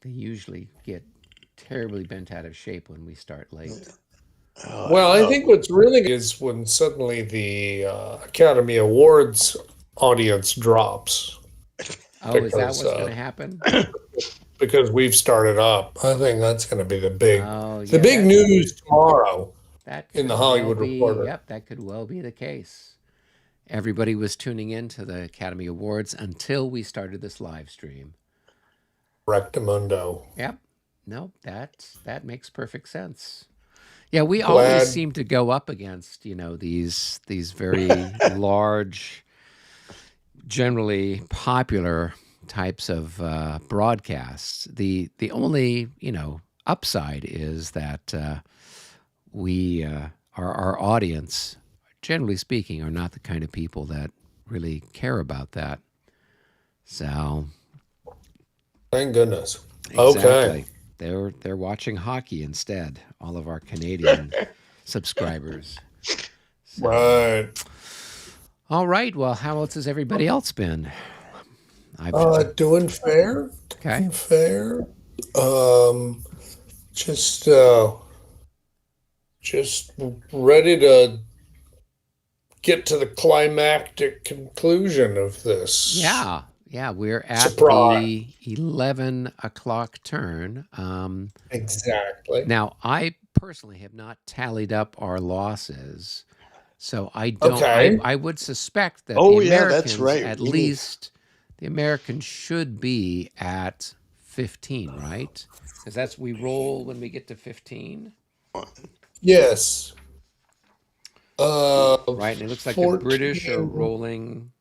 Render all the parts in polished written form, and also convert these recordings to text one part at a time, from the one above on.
They usually get terribly bent out of shape when we start late. Well, I No. think what's really is when suddenly the Academy Awards audience drops Oh, is that because what's going to happen? we've started up. I think that's going to be Oh, the yeah, big news tomorrow that in the could well Hollywood be. Reporter. Yep, that could well be the case. Everybody was tuning in to the Academy Awards until we started this live stream. Rectamundo. Yep. No, that makes perfect sense. Yeah, we always Glad. seem to go up against, these very large, generally popular types of broadcasts. The only upside is that we our audience, generally speaking, are not the kind of people that really care about that. So Thank goodness. Okay. exactly, they're watching hockey instead. All of our Canadian subscribers. So Right. all right. Well, how else has everybody else been? I've Doing fair. okay. Doing fair. Um, just just ready to get to the climactic conclusion of this Yeah, yeah. We're at surprise. the 11 o'clock turn. Exactly. Now, I personally have not tallied up our losses, so I don't. Okay. I would suspect that the Oh yeah, that's Americans, right. at We need. least, the Americans should be at 15, right? Because that's we roll when we get to 15, Yes. right? And it looks like the British are 14, rolling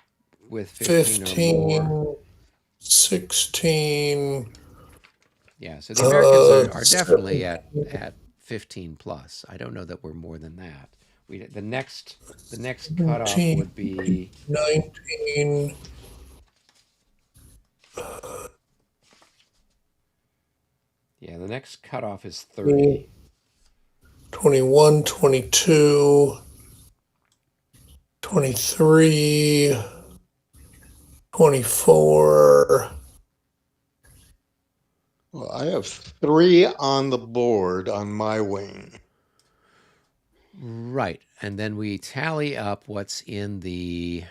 with 15 or more. 15, 16, Yeah, so the Americans are definitely 17, at 15 plus. I don't know that we're more than that. The next cutoff 17, would be 19, yeah, the next cutoff is 30. 21, 22, 23, 24. Well, I have three on the board on my wing. Right. And then we tally up what's in the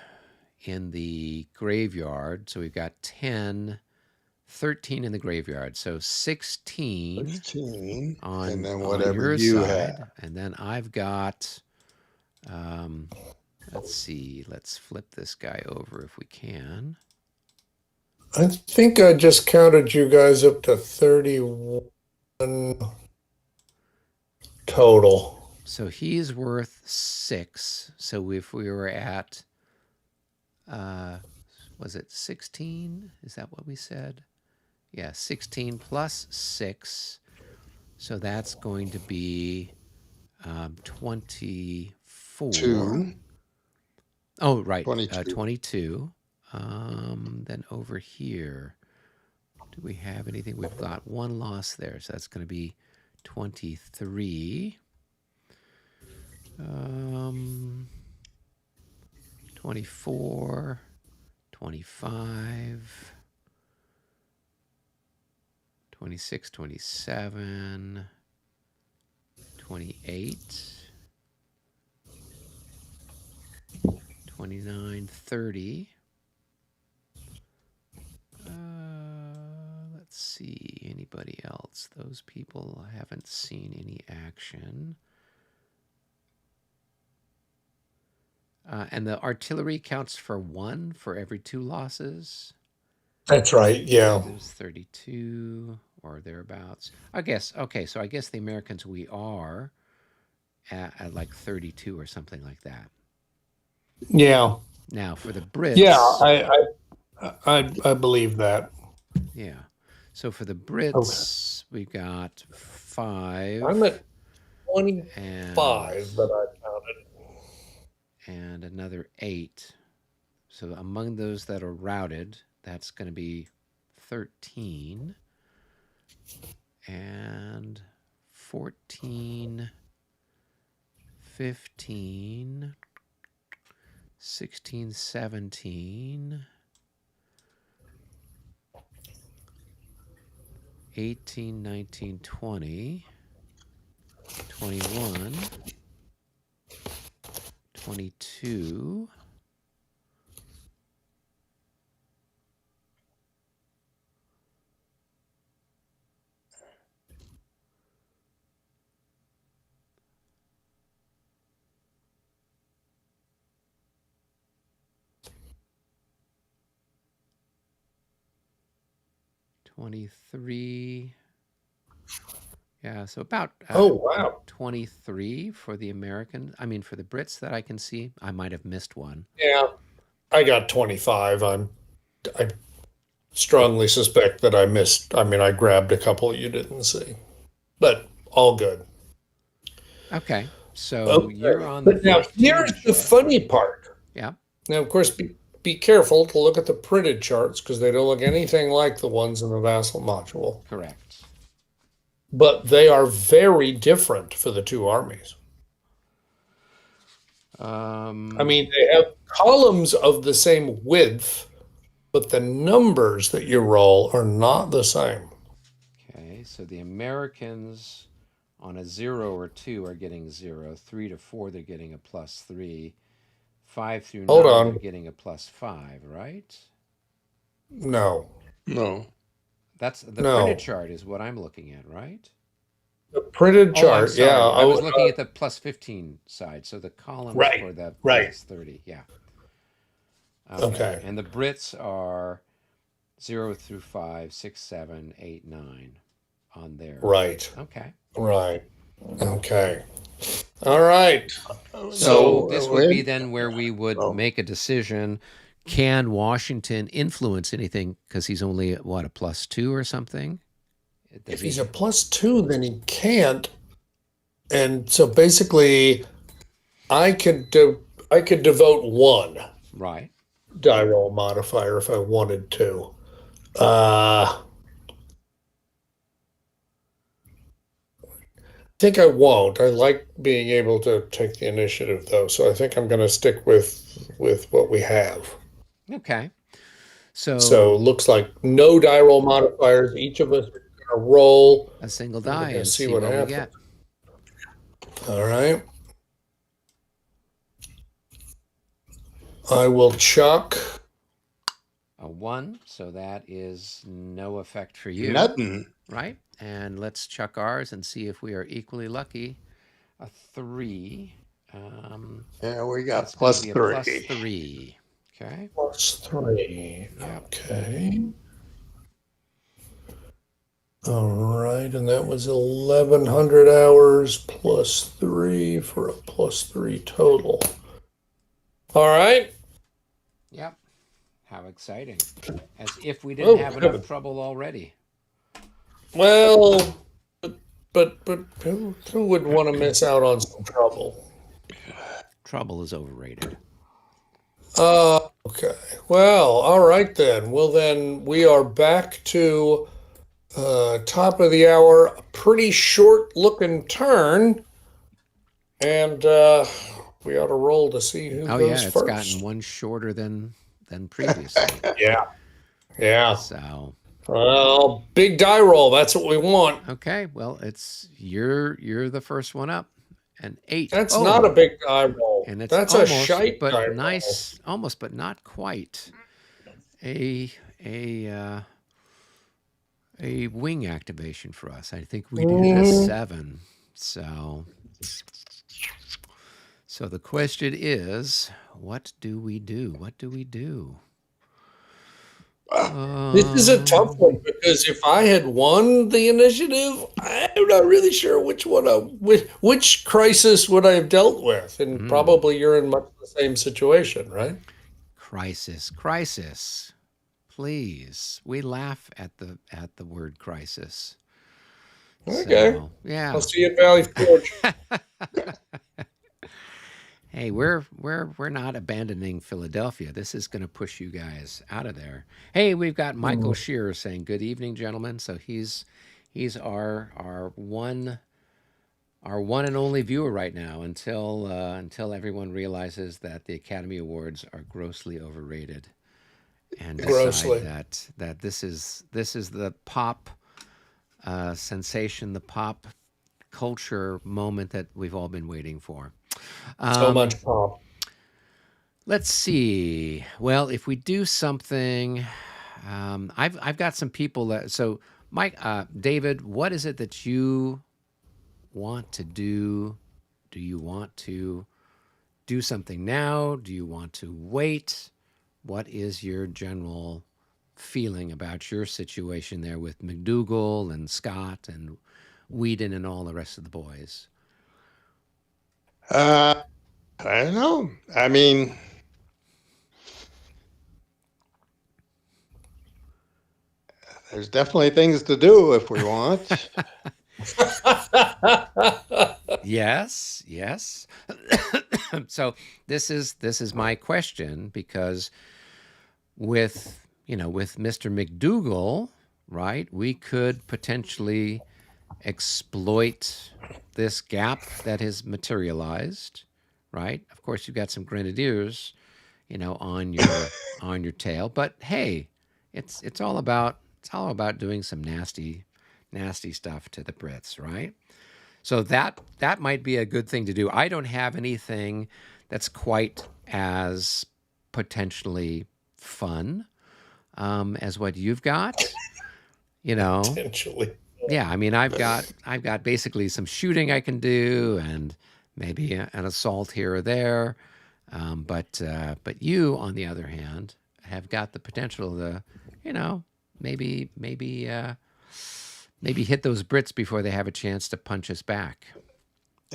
graveyard. So we've got 10, 13 in the graveyard. So 16 16, and on then on whatever your you have. side, and then I've got um let's see, let's flip this guy over if we can. I think I just counted you guys up to 31 total. So he's worth 6. So if we were at was it 16? Is that what we said? Yeah, 16 plus 6. So that's going to be 24. 2, Oh, right, 22. 22. Then over here, do we have anything? We've got one loss there, so that's going to be 23. 24, 25, 26, 27, 28, 29, 30. Let's see, anybody else? Those people, I haven't seen any action. And the artillery counts for 1 for every 2 losses. That's right. So Yeah. there's 32 or thereabouts. I guess, okay, so I guess the Americans, we are at like 32 or something like that. Yeah. Now for the Yeah. Brits, I believe that. yeah. So for the Okay. Brits, we got 5 I'm at and 25 that I counted. and another 8. So among those that are routed, that's going to be 13 and 14, 15, 16, 17, 18, 19, 20, 21, 22, 23. Yeah, so about Oh, wow. 23 for the American. I mean, for the Brits that I can see. I might have missed one. Yeah, I got 25. I strongly suspect that I missed. I mean, I grabbed a couple you didn't see, but all good. Okay, so you're Okay. on the But now first human here's the chart. funny part. Yeah, Now, of course, be careful to look at the printed charts because they don't look anything like the ones in the Vassal module. correct. But they are very different for the two armies. I Um, mean, they have columns of the same width, but the numbers that you roll are not the same. okay, so the Americans on a 0 or 2 are getting 0. 3 to 4, they're getting a +3. 5 through Hold 9, they're on. getting a +5, right? No, No. That's the printed no. chart is what I'm looking at, right? The printed Oh, I'm chart, yeah. sorry. I was looking at the +15 side. So the columns Right, for the right. +30. Yeah. Okay. Okay, And the Brits are 0 through 5, 6, 7, 8, 9 on there. right, Okay. right. Okay. All right. So So, this would be Wait. then where we would Oh, make a decision. Can Washington influence anything? Because he's only, what, a +2 or something? if Does he's he? a +2, then he can't. And so basically, I could devote one Right. die roll modifier if I wanted to. I think I won't. I like being able to take the initiative though, so I think I'm going to stick with what we have. Okay. So So looks like no die roll modifiers. Each of us are going to roll, a single and we're die going to and see see what what we happens. get. All right. I will chuck. A 1, so that is no effect for you, nothing. right? And let's chuck ours and see if we are equally lucky. A 3. Yeah, we got That's going to plus be a three. +3. Okay. +3. Yep. Okay. All right, and that was 1,100 hours +3 for a +3 total. All right. Yep. How exciting. As if we didn't Oh, have enough heaven. trouble already. Well, but who would want to miss out on some trouble? Trouble is overrated. Okay. Well, all right then. Well, then we are back to top of the hour. A pretty short looking turn, and we ought to roll to see who Oh goes yeah, it's gotten first. one shorter than previously. Yeah. Yeah. So, Well, big die roll. That's what we want. okay, well, it's you're the first one up. An 8. That's not a Oh, big die roll. and it's That's a almost shite but die roll. nice, almost but not quite a a uh, a wing activation for us. I think we needed a Mhm. 7. So the question is, what do we do? What do we do? This is a tough Um, one because if I had won the initiative, I'm not really sure which crisis would I have dealt with, and probably you're in much the same situation, right? crisis. Please. We laugh at the word crisis. Okay, So, I'll yeah. see you at Valley Forge. Hey, we're not abandoning Philadelphia. This is going to push you guys out of there. Hey, we've got Michael Mm. Shearer saying good evening, gentlemen. So he's our one and only viewer right now until everyone realizes that the Academy Awards are grossly overrated and decide Grossly. that this is the pop sensation, the pop culture moment that we've all been waiting for. So Um, much pop. let's see. Well, if we do something, I've got some people that. So, Mike, David, what is it that you want to do? Do you want to do something now? Do you want to wait? What is your general feeling about your situation there with McDougal and Scott and Whedon and all the rest of the boys? Uh, I don't know. I mean, there's definitely things to do if we want. Yes, yes. So this is my question because with Mr. McDougal, right, we could potentially exploit this gap that has materialized, right? Of course, you've got some grenadiers, on your tail, but hey, it's all about doing some nasty stuff to the Brits, right? So that might be a good thing to do. I don't have anything that's quite as potentially fun as what you've got. You know, Potentially. yeah. I mean, I've got basically some shooting I can do, and maybe an assault here or there. But you, on the other hand, have got the potential to, you know, maybe hit those Brits before they have a chance to punch us back.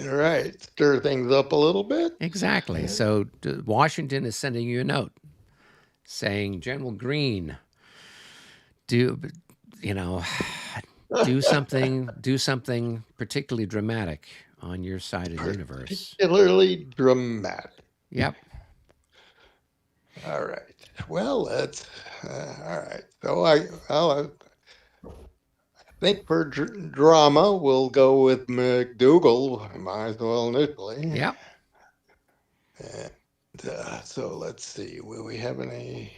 All right, stir things up a little bit. Exactly. So Washington is sending you a note saying, General Green, do you know, do something particularly dramatic on your side of the universe. Particularly dramatic. Yep. All right. Well, that's all right. So I think for drama, we'll go with McDougal. Might as well initially. Yep. And so let's see. Will we have any?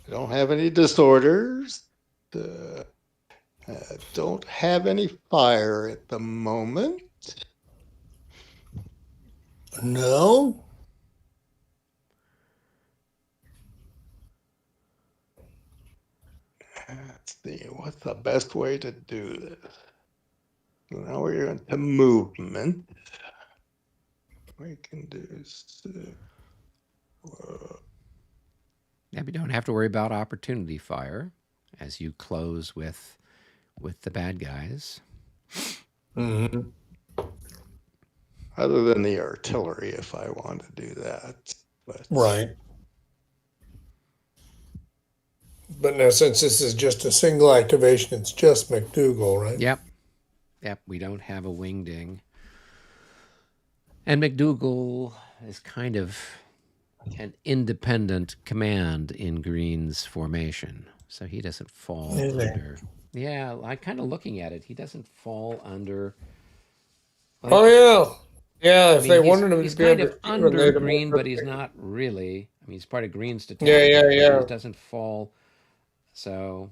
I don't have any disorders. Uh, don't have any fire at the moment. No? Let's see. What's the best way to do this? So now we're into movement. We can do. Yeah, we don't have to worry about opportunity fire as you close with the bad guys. Mm-hmm. Other than the artillery, if I want to do that. But Right. But now, since this is just a single activation, it's just McDougal, right? Yep. Yep. We don't have a wingding. And McDougal is kind of an independent command in Green's formation. So he doesn't fall Really? under. Yeah, I kind of looking at it. He doesn't fall under. Oh, Like, yeah. Yeah, I if mean, they he's wanted him to he's be kind under of Cuban, under they'd have made Green, but he's not really. I mean, he's part of Green's Yeah, detachment, yeah, but he yeah. doesn't fall. So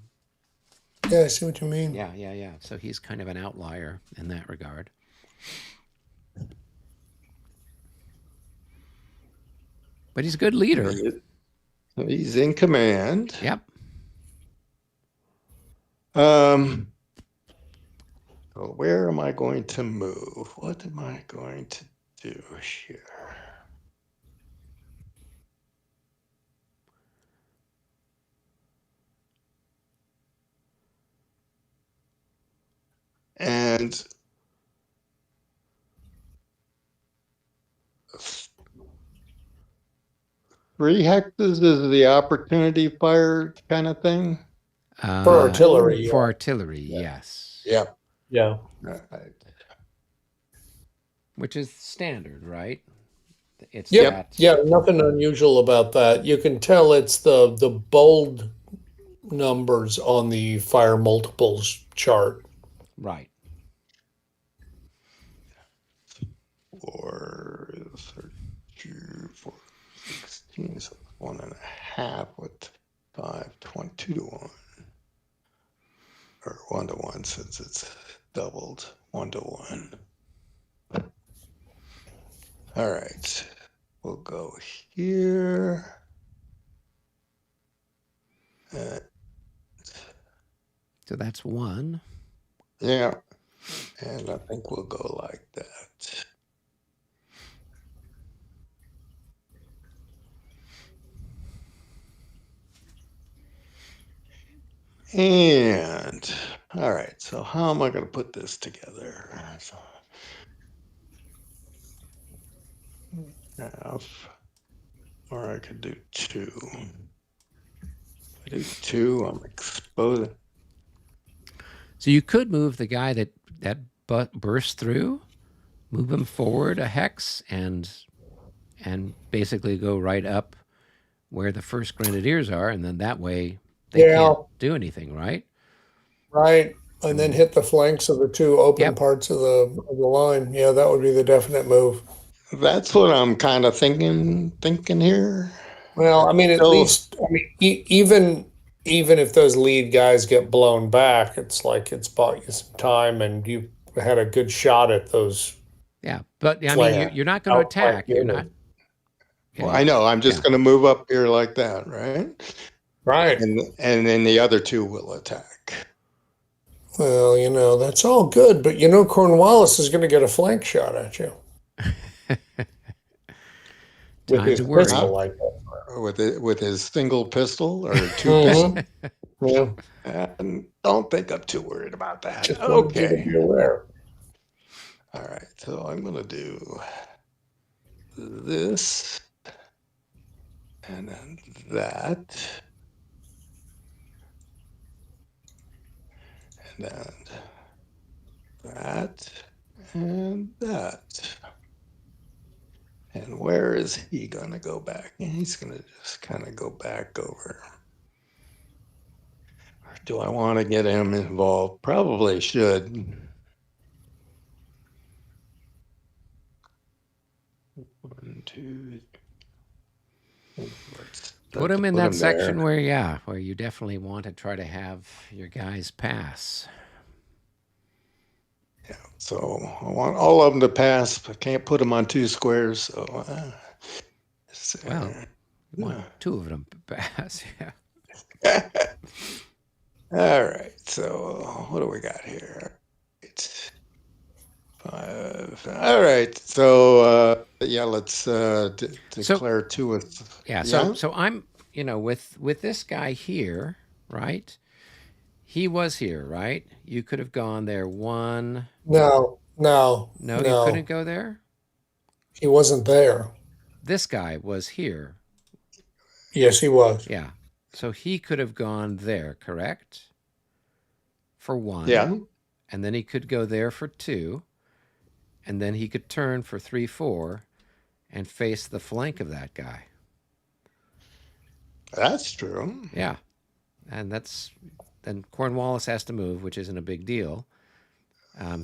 Yeah, I see what you mean. yeah. So he's kind of an outlier in that regard. But he's a good leader. he's in command. Yep. So where am I going to move? What am I going to do here? And 3 hexes is the opportunity fire kind of thing. For artillery, For yeah. artillery, Yeah. yes. Yep. Yeah. Right. Which is standard, right? It's Yep. that. Yeah, nothing unusual about that. You can tell it's the bold numbers on the fire multiples chart. Right. 4, 32, 4, 16, so 1.5 with 5, 22 to 1. or 1-to-1 since it's doubled 1-to-1. All right, we'll go here. So that's 1. Yeah, and I think we'll go like that. And all right, so how am I going to put this together? So, half, or I could do 2. If I do 2, I'm exposing. So you could move the guy that bursts through, move him forward a hex, and basically go right up where the first grenadiers are, and then that way they Yeah, can't do anything, right? right. And then hit the flanks of the 2 open Yep. parts of the line. Yeah, that would be the definite move. That's what I'm kind of thinking here. Well, I mean, at Still, least, I mean, even if those lead guys get blown back, it's like it's bought you some time, and you had a good shot at those Yeah, but I mean, flank you're not going to outflank attack. You're not. units. Yeah, well, I know. I'm just yeah. going to move up here like that, right? Right. And then the other 2 will attack. Well, that's all good, but Cornwallis is going to get a flank shot at you with Time his to worry. pistol like that. With his single pistol or 2 Mhm. pistols. Yeah, And don't think I'm too worried about that. just wanted you to Okay. be aware. All right. So I'm going to do this and then that. And then that and that. And where is he going to go back? He's going to just kind of go back over. Or do I want to get him involved? Probably should. 1, 2. Let's Put them in put that him there. section where you definitely want to try to have your guys pass. Yeah, so I want all of them to pass, but can't put them on 2 squares. So, Well, you want 2 of them to pass. Yeah. all right. So what do we got here? It's 5. All right. So yeah, let's declare 2 with. Yeah. Yeah. So I'm with this guy here, right? He was here, right? You could have gone there 1. No, no, No, you couldn't no. go there. He wasn't there. This guy was here. Yes, he was. Yeah. So he could have gone there, correct? For 1. Yeah. And then he could go there for 2. And then he could turn for 3, 4 and face the flank of that guy. That's true. Yeah. And then Cornwallis has to move, which isn't a big deal.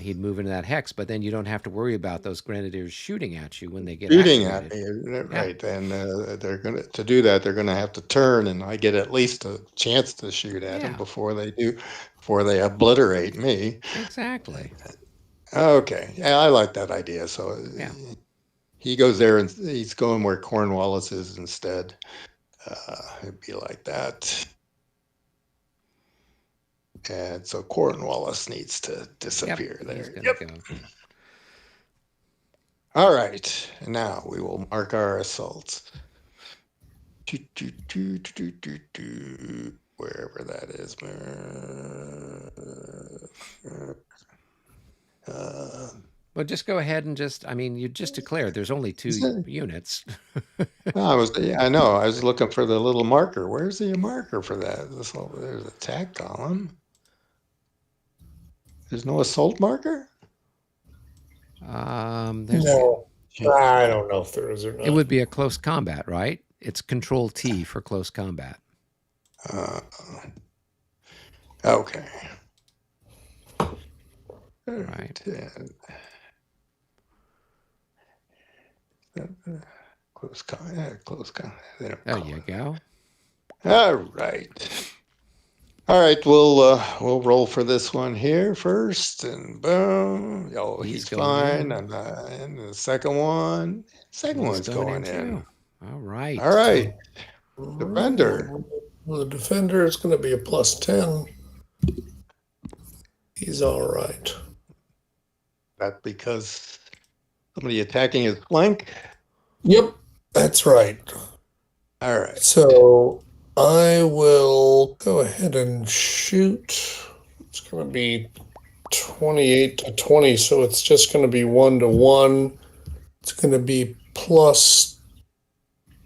He'd move into that hex, but then you don't have to worry about those grenadiers shooting at you when they get Shooting activated. at me, right? And they're gonna to do that. They're gonna have to turn, and I get at least a chance to shoot at them before they obliterate me. Exactly. Okay, yeah, I like that idea. So Yeah. he goes there and he's going where Cornwallis is instead. It'd be like that. And so Cornwallis needs to disappear there. He's gonna go. All right. Now we will mark our assaults. Wherever that is. Well, just go ahead and you just declared there's only 2 units. I know. I was looking for the little marker. Where's the marker for that? There's a attack column. There's no assault marker? No, I don't know if there is or not. It would be a close combat, right? It's Control T for close combat. Okay. Right. Close combat. There you go. All right. All right, we'll roll for this one here first, and boom. Oh, He's he's going fine. in. And the second He's one's going going in in. too. All All right. right, All right. defender. Well, the defender is going to be a +10. He's all right. That's because somebody attacking his flank. Yep, that's right. All right. So I will go ahead and shoot. It's going to be 28 to 20, so it's just going to be 1 to 1. It's going to be plus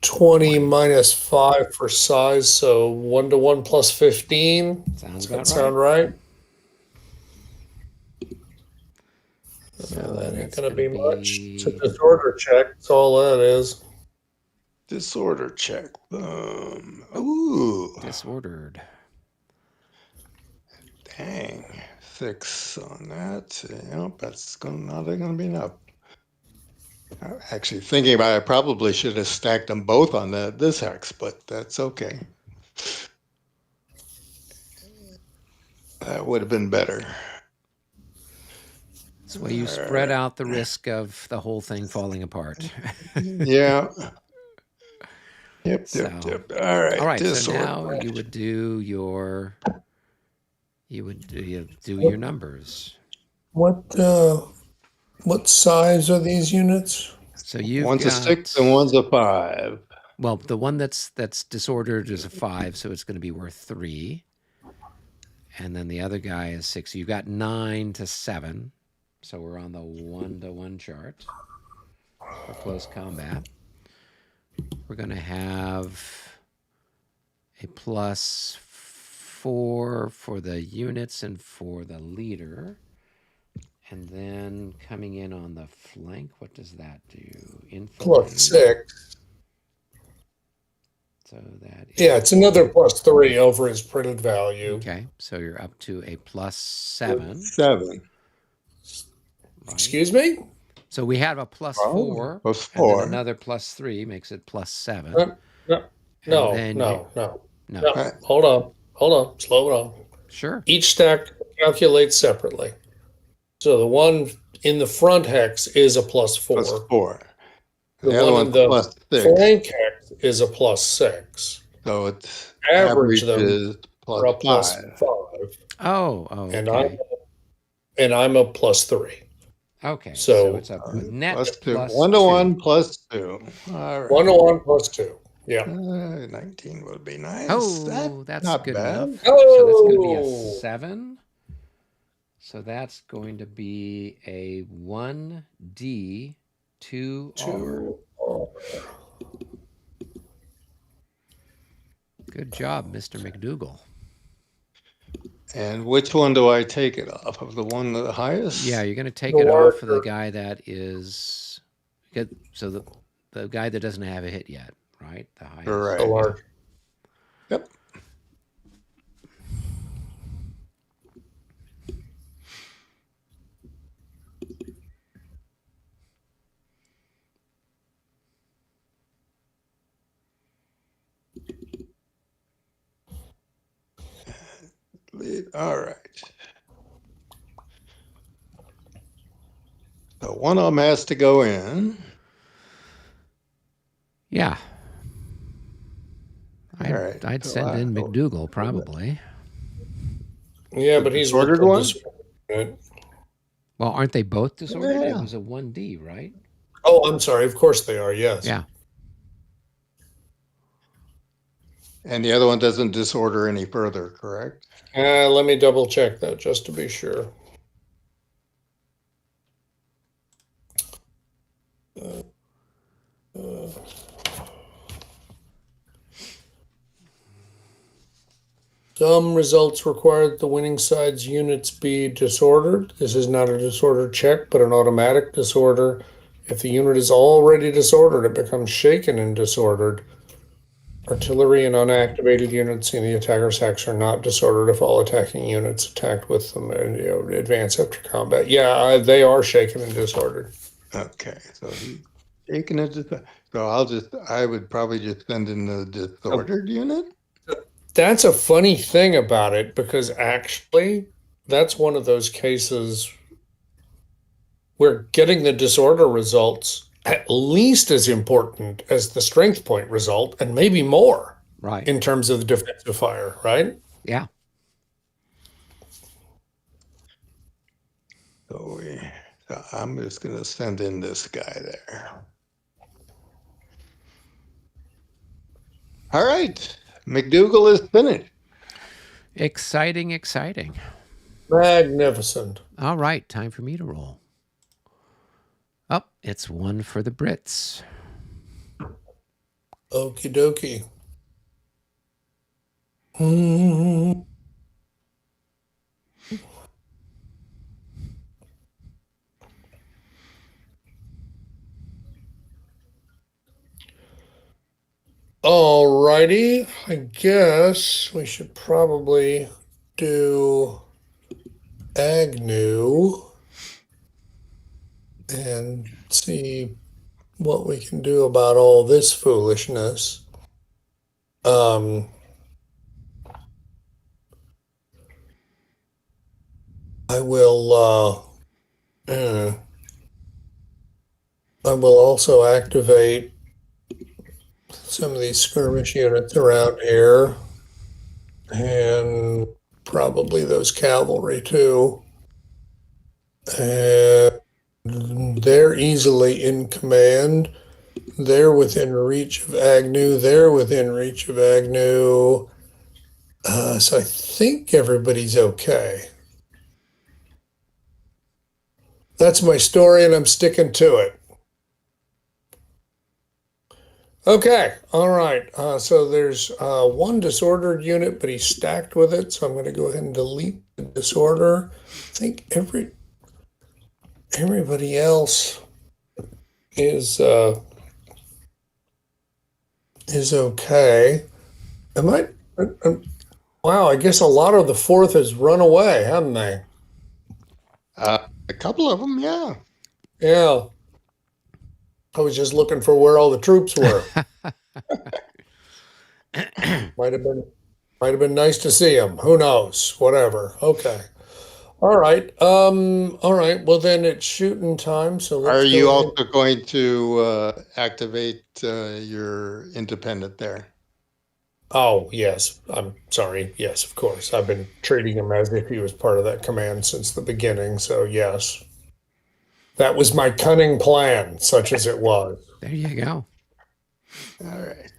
20 minus 5 for size, so 1 to 1 plus 15. Sounds Does that about right. sound right? So That ain't that's going to going be to much. It's a be disorder check. That's all that is. Disorder check. Boom. Ooh, disordered. dang. 6 on that. Yep, that's not going to be enough. Actually, thinking about it, I probably should have stacked them both on this hex, but that's okay. That would have been better. That's why you spread out the risk of the whole thing falling apart. Yeah. Yep, So, yep. All right. all right. So Disorder. now you would do your your numbers. What size are these units? So you've One's a got 6 and one's a 5. well, the one that's disordered is a 5, so it's going to be worth 3. And then the other guy is 6. So you've got 9 to 7. So we're on the 1-to-1 chart for close combat. We're going to have a +4 for the units and for the leader. And then coming in on the flank, what does that do? Infantry. +6. So that is, Yeah, it's another +3 over his printed value. okay. So you're up to a +7. 7. Right? Excuse me? So we have a +4, Plus and then 4. another +3 makes it +7. No, then no. No. Right. Hold on. Slow it on. Sure. Each stack calculates separately. So the one in the front hex is a +4. Plus 4. The The other one in one's the plus 6. flank hex is a +6. So it's Average them is for a plus 5. +5. Oh, And okay. I'm a +3. Okay. So So it's a net Plus 2. plus 1-to-1 2. plus 2. All right. 1 to 1 +2. Yeah. 19 would be nice. Oh, that's not good bad. enough. So that's going to be a Oh! 7. So that's going to be a 1D 2R. Good job, Mr. McDougal. And which one do I take it off of? The one the highest? Yeah, you're going to take The it off of the larger. guy that is. So the guy that doesn't have a hit yet, right? The highest. Right. The large. Yep. All right. So one of them has to go in. Yeah. All right. I'd So send in McDougal probably. Yeah, but he's disordered with the one? disordered. Well, aren't they both disordered? It Yeah. was a 1D, right? Oh, I'm sorry. Of course they are. Yes. Yeah. And the other one doesn't disorder any further, correct? Let me double check that just to be sure. Some results require that the winning side's units be disordered. This is not a disorder check, but an automatic disorder. If the unit is already disordered, it becomes shaken and disordered. Artillery and unactivated units in the attacker's hex are not disordered if all attacking units attacked with them advance after combat. Yeah, they are shaken and disordered. Okay. So he's taking it. So I would probably just send in the disordered unit. That's a funny thing about it because actually, that's one of those cases where getting the disorder results at least as important as the strength point result, and maybe more Right. in terms of the defensive fire, right? Yeah. So I'm just going to send in this guy there. All right. McDougal is finished. Exciting, exciting. Magnificent. All right, time for me to roll. Oh, it's one for the Brits. Okie dokie. Hmm. All righty. I guess we should probably do Agnew and see what we can do about all this foolishness. Um, I will I will also activate some of these skirmish units around here and probably those cavalry too. And they're easily in command. They're within reach of Agnew. They're within reach of Agnew. So I think everybody's okay. That's my story, and I'm sticking to it. Okay, all right. So there's one disordered unit, but he's stacked with it. So I'm going to go ahead and delete the disorder. I think everybody else is okay. Am I? Wow, I guess a lot of the fourth has run away, haven't they? A couple of them, yeah. Yeah. I was just looking for where all the troops were. Might have been nice to see them. Who knows? Whatever. Okay. All right. All right. Well, then it's shooting time. So let's Are go you ahead. also going to activate your independent there? Oh, yes. I'm sorry. Yes, of course. I've been treating him as if he was part of that command since the beginning. So yes. That was my cunning plan, such as it was. There you go. All right.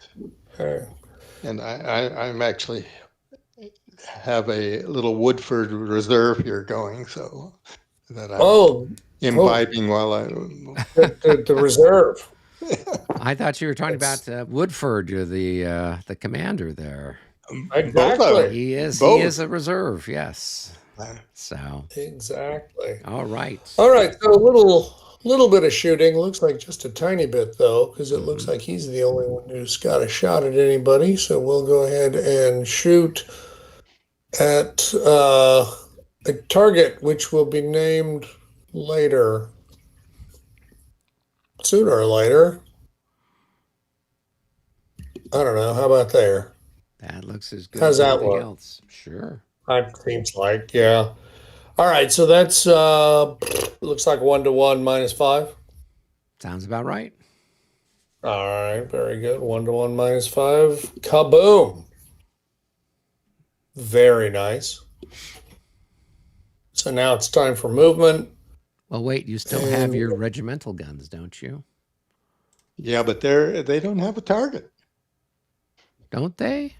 Okay. And I'm actually have a little Woodford reserve here going, so that I'm Oh, imbibing while I. the reserve. I thought you were talking about Woodford. You're the commander there. Both of them. Exactly. He is Both. a reserve. Yes. So, Exactly. all right. All right. So a little bit of shooting. Looks like just a tiny bit though, because it looks like he's the only one who's got a shot at anybody. So we'll go ahead and shoot at a target which will be named later, sooner or later. I don't know. How about there? That looks as good How's as that anything look? else. Sure. That seems like, yeah. All right, so that's looks like 1-1 -5. Sounds about right. All right, very good. 1-1 -5. Kaboom. Very nice. So now it's time for movement. Well, wait, you still have And your regimental guns, don't you? Yeah, but they don't have a target. Don't they?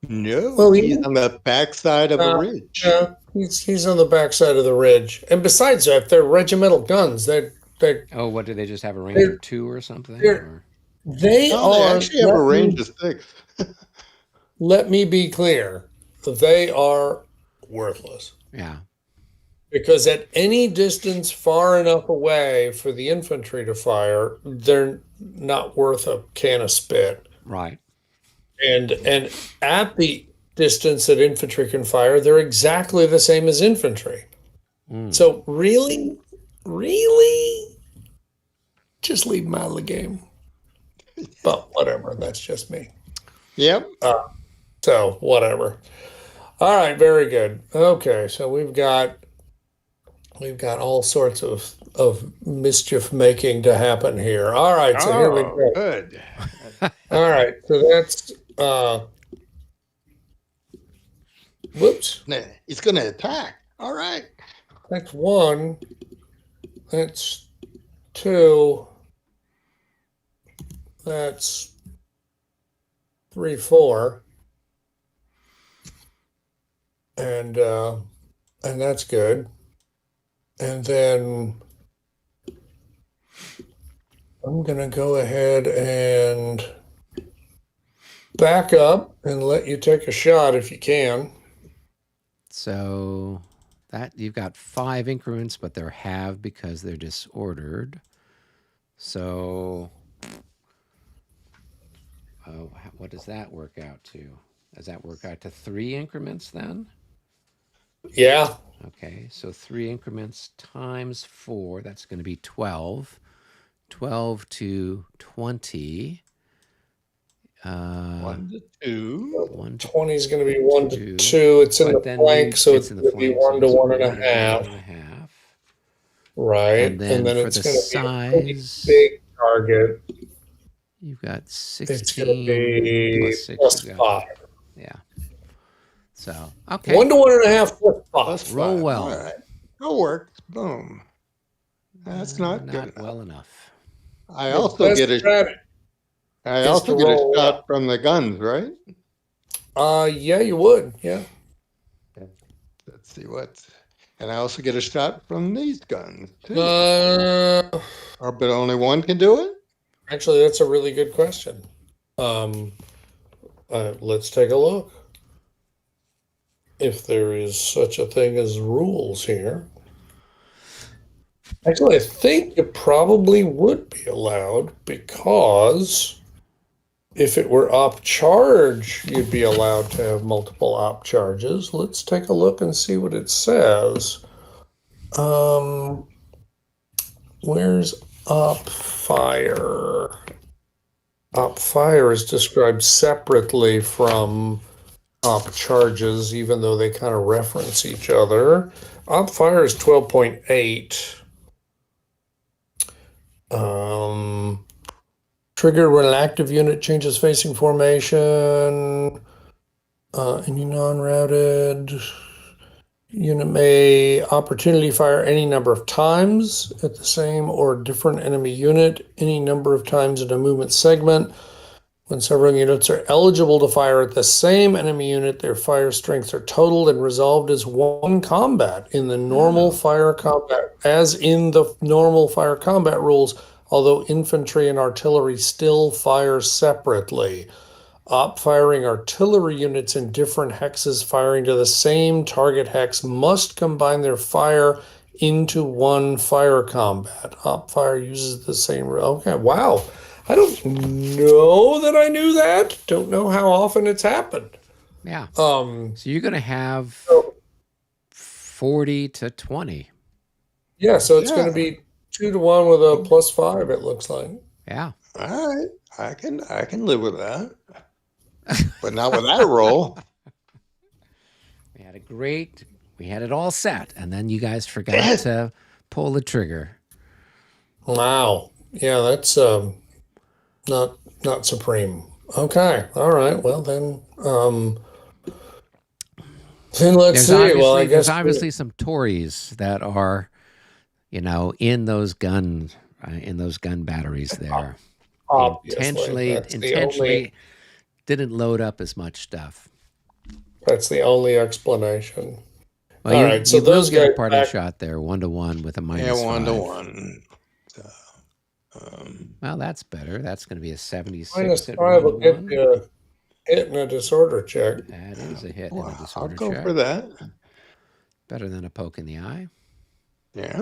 No, Well, he's on the backside of a ridge. yeah, he's on the backside of the ridge. And besides that, they're regimental guns. Oh, what do they just have a range of 2 or something? they're Or? they No, they are. actually have a range of 6. Let me be clear. They are worthless. Yeah. Because at any distance far enough away for the infantry to fire, they're not worth a can of spit. Right. And at the distance that infantry can fire, they're exactly the same as infantry. So really, just leave them out of the game. But whatever, that's just me. Yep. So whatever. All right, very good. Okay, so we've got all sorts of mischief making to happen here. All right, so here we Oh, go. good. All right, so that's whoops. He's going to attack. All right. That's one. That's two. That's three, four. And that's good. And then I'm gonna go ahead and back up and let you take a shot if you can. So that you've got 5 increments, but they're halved because they're disordered. So, what does that work out to? Does that work out to 3 increments then? Yeah. Okay, so 3 increments times 4, that's going to be 12. 12 to 20. 1 to 2. 1 to 20 is going to be 1 to 2. 2. It's in But the then flank, so it's it's in the going to be flank, so 1 to it's 1 and a 1 to 1 half. and a half. Right. And then then for it's the going to be a pretty size, big target. you've got It's going to 16 be plus 6. plus You've got, 5. yeah. So, okay. 1 to 1 and a half plus 5. Plus Roll 5. well. All right. That works. Boom. That's not good enough. well enough. I The also best get a strategy I is also to get a roll well. shot from the guns, right? Yeah, you would. Yeah. Let's see what. And I also get a shot from these guns too. But only one can do it? Actually, that's a really good question. Let's take a look. If there is such a thing as rules here. Actually, I think it probably would be allowed because if it were op charge, you'd be allowed to have multiple op charges. Let's take a look and see what it says. Where's op fire? Op fire is described separately from op charges, even though they kind of reference each other. Op fire is 12.8. Trigger when an active unit changes facing formation. Any non-routed unit may opportunity fire any number of times at the same or different enemy unit, any number of times in a movement segment. When several units are eligible to fire at the same enemy unit, their fire strengths are totaled and resolved as one combat in the normal fire combat, as in the normal fire combat rules, although infantry and artillery still fire separately. Op firing artillery units in different hexes firing to the same target hex must combine their fire into one fire combat. Op fire uses the same. Okay, wow. I don't know that I knew that. Don't know how often it's happened. Yeah. So you're going to have 40 to 20. Yeah, so it's going to be 2 to 1 with a plus 5. It looks like. Yeah. All right. I can live with that. But not with that roll. We had it all set, and then you guys forgot to pull the trigger. Wow. Yeah, that's not supreme. Okay. All right. Well then let's see. Well, I guess there's obviously some Tories that are, in those gun batteries there. obviously Intentionally didn't load up as much stuff. That's the only explanation. Well, all you, right. So you will those get a guys party back, shot there, 1 to 1 with a minus 1 to 5. 1. Well, that's better. That's going to be a 76 minus at 5 1 will to get 1. you hit in a disorder check. That is a hit in Well, a I'll disorder go check. for that. Better than a poke in the eye. Yeah.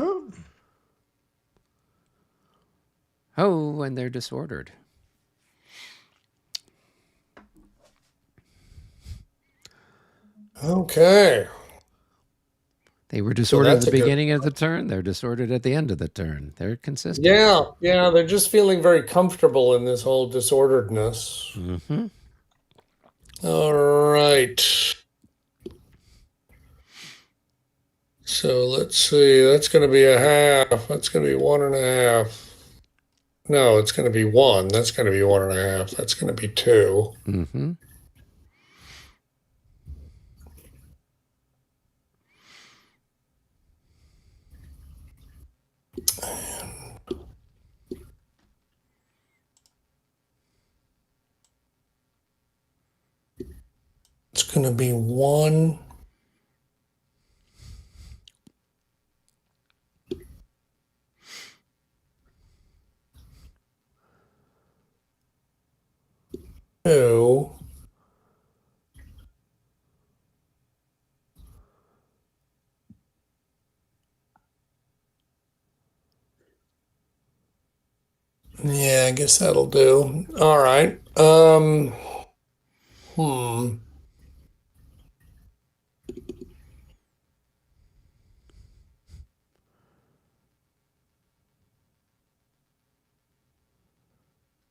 Oh, and they're disordered. Okay. They were disordered at that's the a good- beginning of the turn. They're disordered at the end of the turn. They're consistent. Yeah, they're just feeling very comfortable in this whole disorderedness. Mm-hmm. All right. So let's see. That's going to be a half. That's going to be 1.5. No, it's going to be 1. That's going to be 1.5. That's going to be 2. Mm-hmm. It's going to be 1. Two. Yeah, I guess that'll do. All right. Hmm.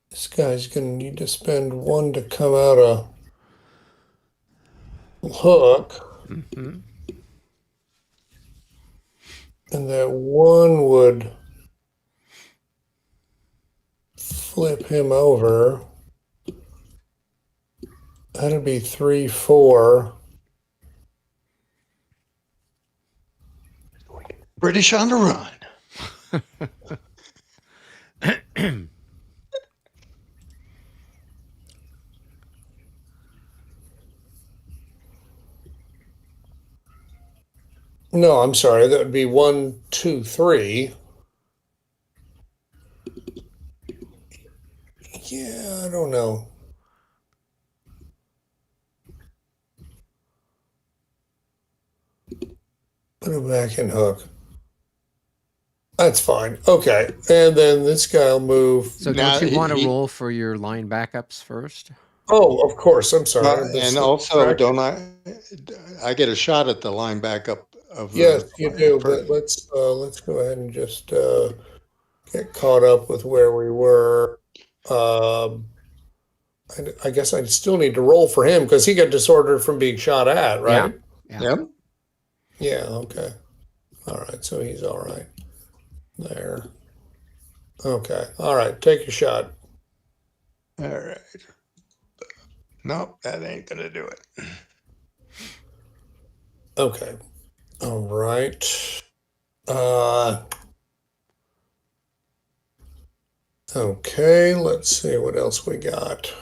This guy's going to need to spend 1 to come out a hook, Mm-hmm. and that 1 would flip him over. That'd be 3, 4. British on the run. No, I'm sorry. That would be 1, 2, 3. Yeah, I don't know. Put him back in hook. That's fine. Okay. And then this guy will move. So Now, don't you want to roll for your line backups first? Oh, of course. I'm sorry. well, I've been and so also, distracted. don't I get a shot at the line backup of Yes, the you do. first? But let's go ahead and just get caught up with where we were. Um, I guess I still need to roll for him because he got disordered from being shot at, Yeah. right? Yeah. Yep. Yeah. Okay. All right. So he's all right there. Okay. All right. Take your shot. All right. Nope, that ain't gonna do it. Okay. All right. Uh, okay. Let's see what else we got.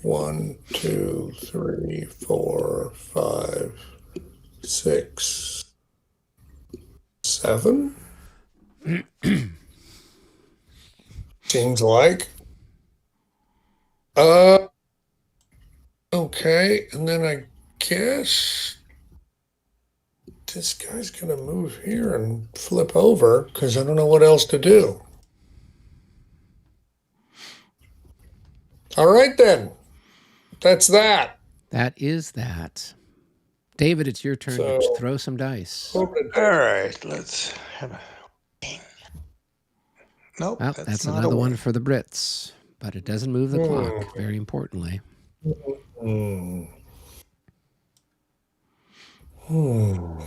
1, 2, 3, 4, 5, 6, 7. Seems like. Uh, okay. And then I guess this guy's gonna move here and flip over because I don't know what else to do. All right then. That's that. That is that. David, it's your turn to So throw some dice. All right, let's have a. Nope, Well, that's that's not a another one win. for the Brits, but it doesn't move the clock, very importantly. Hmm. Hmm.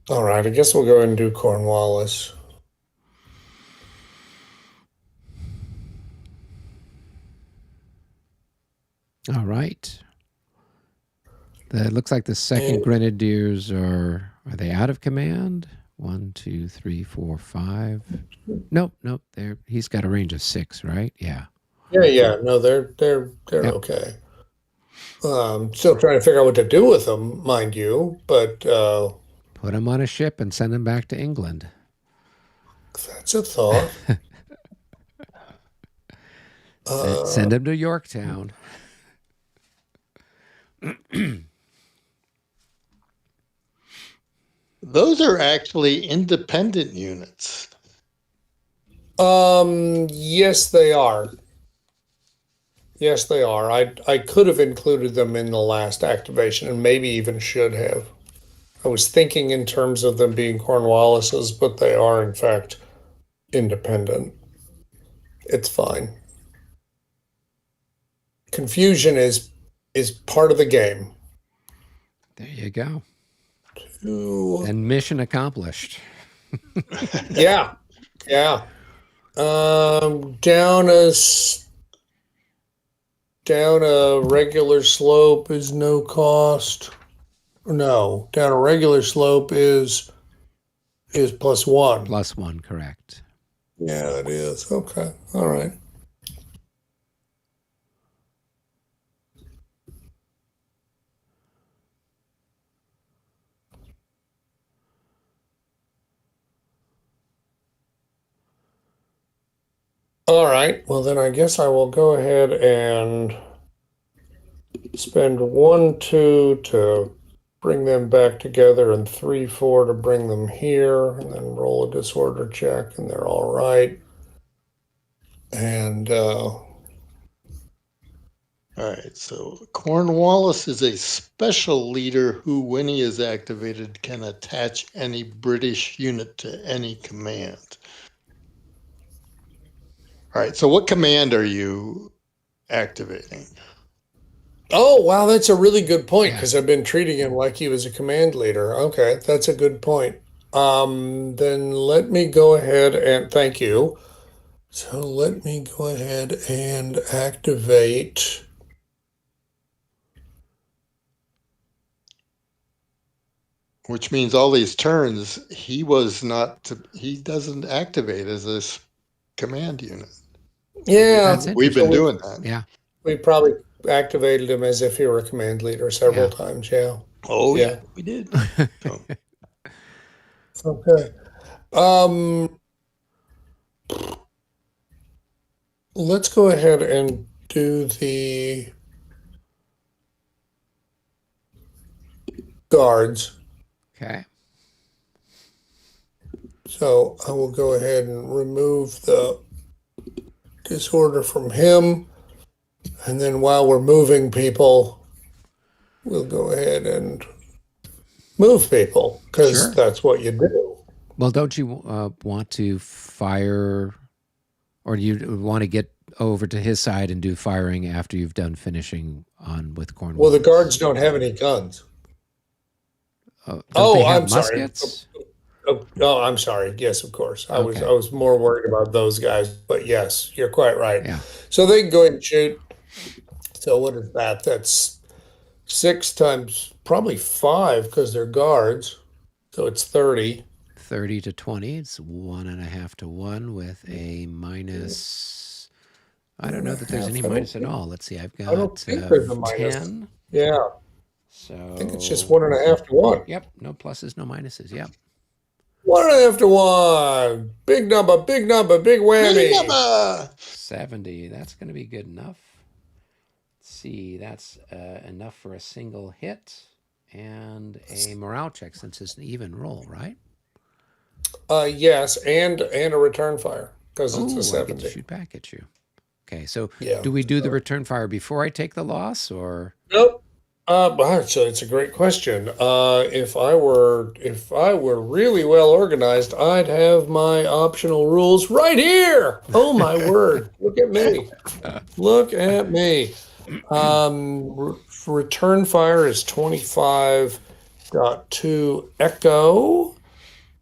All right, I guess we'll go ahead and do Cornwallis. All right. It looks like the second And grenadiers are they out of command? 1, 2, 3, 4, 5. Nope, nope. He's got a range of 6, right? Yeah. yeah, no, they're Yep. okay. Still trying to figure out what to do with them, mind you, but Put him on a ship and send him back to England. that's a thought. Send him to Yorktown. Those are actually independent units. Yes, they are. Yes, they are. I could have included them in the last activation and maybe even should have. I was thinking in terms of them being Cornwallis's, but they are in fact independent. It's fine. Confusion is part of the game. There you go. Ooh. And mission accomplished. Yeah, yeah. Down a regular slope is no cost. No, down a regular slope is +1. +1, correct. Yeah, it is. Okay. All right. All right. Well, then I guess I will go ahead and spend 1, 2 to bring them back together and 3, 4 to bring them here, and then roll a disorder check, and they're all right. And All right, so Cornwallis is a special leader who, when he is activated, can attach any British unit to any command. All right, so what command are you activating? oh, wow, that's a really good point Yeah. because I've been treating him like he was a command leader. Okay, that's a good point. Then let me go ahead and thank you. So let me go ahead and activate. Which means all these turns, he doesn't activate as this command unit. Yeah, That's it. We've been doing that. Yeah. we probably activated him as if he were a command leader several Yeah. times. Yeah. Oh, Yeah. yeah, we did. So, Okay. Let's go ahead and do the guards. Okay. So I will go ahead and remove the disorder from him. And then while we're moving people, we'll go ahead and move people because Sure. that's what you do. Well, don't you want to fire, or do you want to get over to his side and do firing after you've done finishing on with Cornwall? Well, the guards don't have any guns. Don't they have I'm sorry. muskets? Oh, I'm sorry. Yes, of course. I Okay. was more worried about those guys, but yes, you're quite right. Yeah. So they can go ahead and shoot. So what is that? That's 6 times probably 5 because they're guards. So it's 30. 30 to 20. It's 1.5 to 1 with a minus. I don't know that there's any minus at all. Let's see. I've got I don't think there's a minus. 10. Yeah, So I think it's just 1.5 to 1. Yep. No pluses, no minuses. Yep. 1.5 to 1. Big number, big number, big whammy. 70. That's going to be good enough. Let's see. That's enough for a single hit and a morale check since it's an even roll, right? Yes, and a return fire because it's Oh, a I get to 70. shoot back at you. Okay, so Yeah. do we do the return fire before I take the loss, or? Nope. So it's a great question. If I were really well organized, I'd have my optional rules right here. Oh my word! Look at me. Look at me. Return fire is 25.2 echo.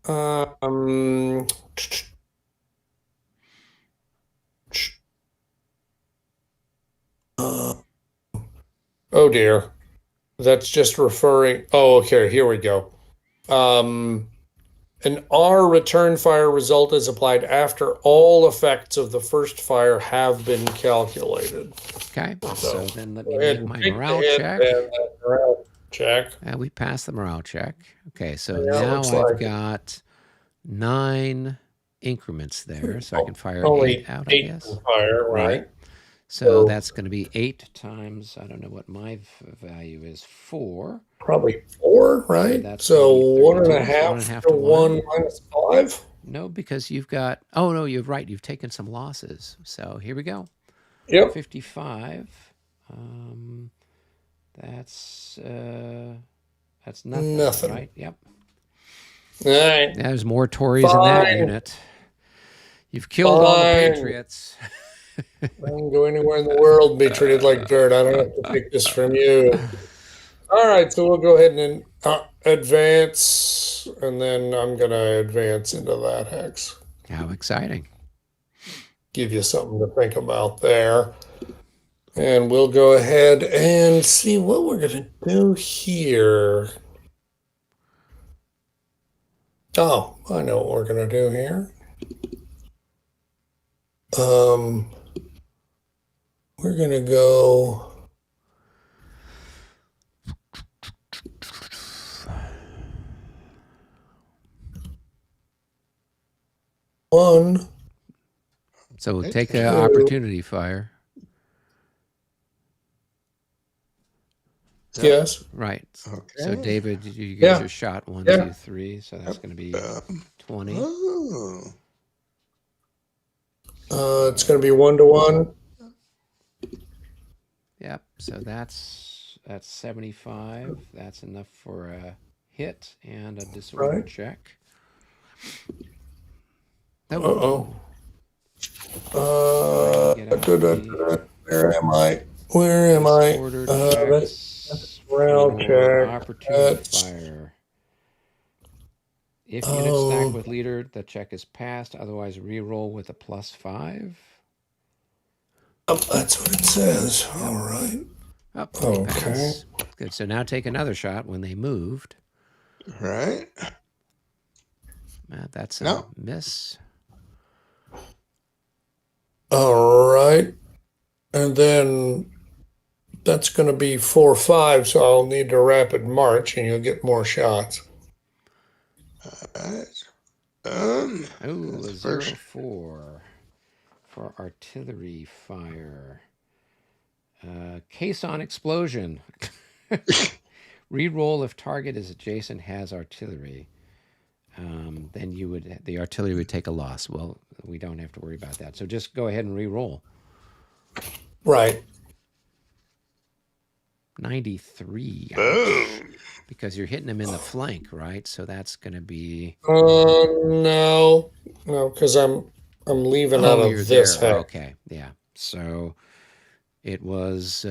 Um, oh dear. That's just referring. Oh, okay. Here we go. An R return fire result is applied after all effects of the first fire have been calculated. Okay, so then let me Go ahead make and my take the morale hit check. and that morale check. And we passed the morale check. Okay, so Yeah, now looks I've like it. got 9 increments there, so I can fire Only 8 out, I 8 guess. can fire, right? So that's going to be 8 times, I don't know what my value is, 4. Probably 4, So right? that's going to So be 32. So 1.5 1.5 to to 1. 1 minus 5. No, because you've got, oh no, you're right. You've taken some losses. So here we go. Yep. 55. Um, that's nothing, Nothing. right? Yep. All right. There's more Tories in that Fine. unit. You've killed all the Fine. Patriots. I can go anywhere in the world and be treated like dirt. I don't have to take this from you. All right, so we'll go ahead and advance, and then I'm going to advance into that hex. How exciting. Give you something to think about there. And we'll go ahead and see what we're going to do here. Oh, I know what we're going to do here. We're going to go one. So take the opportunity fire. Yes. Right. Okay. So David, you get your shot 1, 2, 3. So that's going to be 20. Oh. It's going to be 1 to 1. Yep. So that's 75. That's enough for a hit and a disorder check. Uh-oh. Where am I? Disorder That's round check. Opportunity fire. If unit stacked with leader, the check is passed. Otherwise, re-roll with a +5. That's what it says. All right. Okay. Good. So now take another shot when they moved. Right. That's a miss. All right. And then that's going to be 4, 5, so I'll need to rapid march and you'll get more shots. All right. A 0-4 for artillery fire. Caisson explosion. Reroll if target is adjacent has artillery. Then the artillery would take a loss. Well, we don't have to worry about that. So just go ahead and re-roll. Right. 93. Because you're hitting them in the flank, right? So that's going to be. No, because I'm leaving out of this hex. Okay, yeah. So it was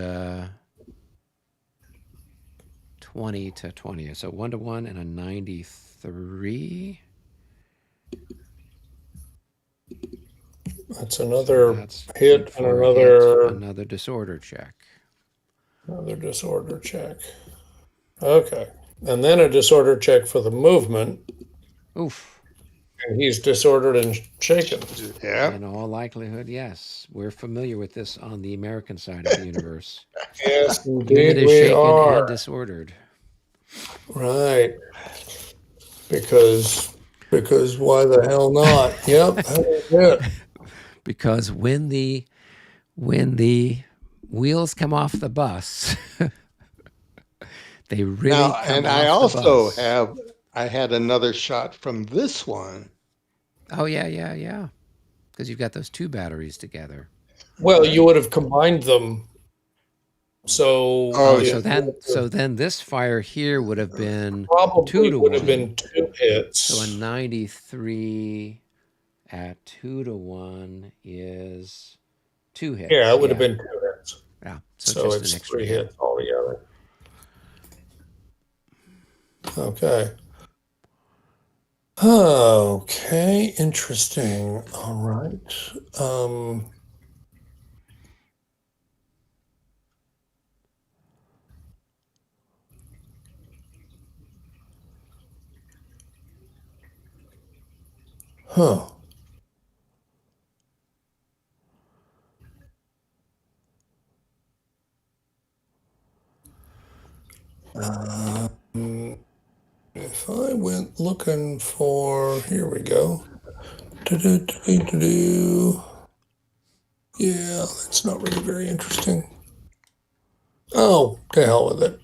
20 to 20. So 1 to 1 and a 93. That's another hit and another disorder check. Another disorder check. Okay. And then a disorder check for the movement. Oof. And he's disordered and shaken. Yeah. In all likelihood, yes. We're familiar with this on the American side of the universe. Yes, indeed Unit is we shaken are. and disordered. Right. Because why the hell not? Yep, that was it. Because when the wheels come off the bus, they really come off the bus. And I also I had another shot from this one. Oh, yeah. Because you've got those 2 batteries together. Well, you would have combined them. So so then this fire here would have been probably 2 to 1. Would have been 2 hits. So a 93 at 2 to 1 is 2 hits. Yeah, it would have been 2 hits. Yeah. So just it's an extra 3 hits altogether. Okay. Okay, interesting. All right. Huh. If I went looking for, here we go. Yeah, that's not really very interesting. Oh, to hell with it.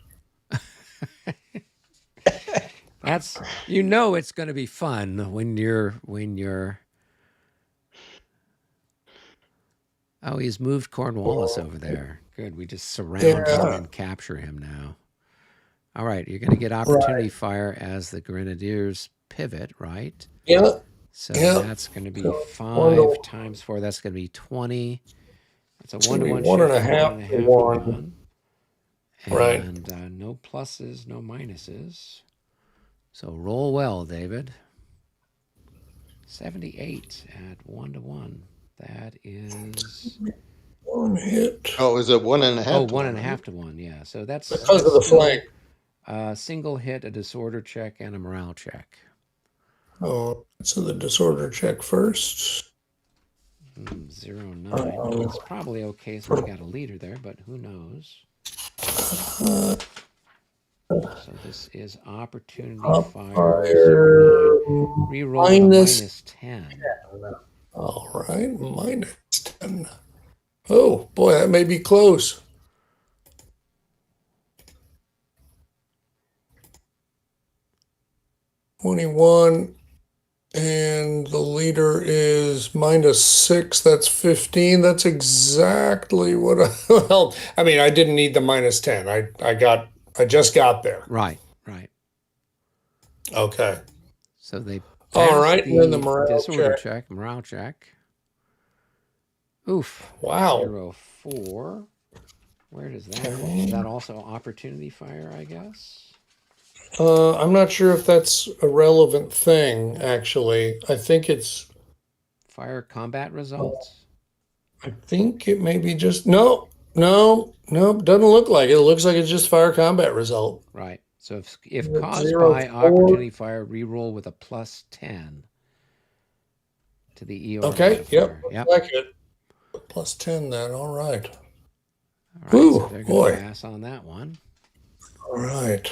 That's it's going to be fun when you're. Oh, he's moved Cornwallis over there. Good. We just surround him Yeah, and capture him now. All right, you're going to get right. opportunity fire as the Grenadiers pivot, right? Yeah, So yeah. that's going to be So one 5 to, times 4. That's going to be 20. That's a it's one gonna to be one one share and a for one half and a to half to one. one. Right. And no pluses, no minuses. So roll well, David. 78 at 1 to 1. That is. One hit. Oh, is it 1.5 Oh, to one 1? and a Isn't half it? to 1. Yeah. So that's Because of the flank. still a single hit, a disorder check, and a morale check. Oh, so the disorder check first. 0-9. It's probably okay since you got a leader there, but who knows? Uh, So this is opportunity Top fire fire 0-9. Reroll with a minus -10. 10. All right, minus 10. Oh, boy, that may be close. -21, and the leader is -6. That's 15. That's exactly what I, well, I mean, I didn't need the -10. I just got there. Right, right. Okay. So they All pass right, and then the the morale disorder check. check, morale check. Oof. Wow. 0-4. Where does that go? Is Okay. that also opportunity fire, I guess? I'm not sure if that's a relevant thing, actually. Fire combat results? I think it may be just, no, doesn't look like it. It looks like it's just fire combat result. Right. So if At caused zero by four. opportunity fire, reroll with a +10 to the ER Okay, yep, modifier. looks Yep. like it. +10 then, all right. All right. So Whew, they're going to boy. pass on that one. All right.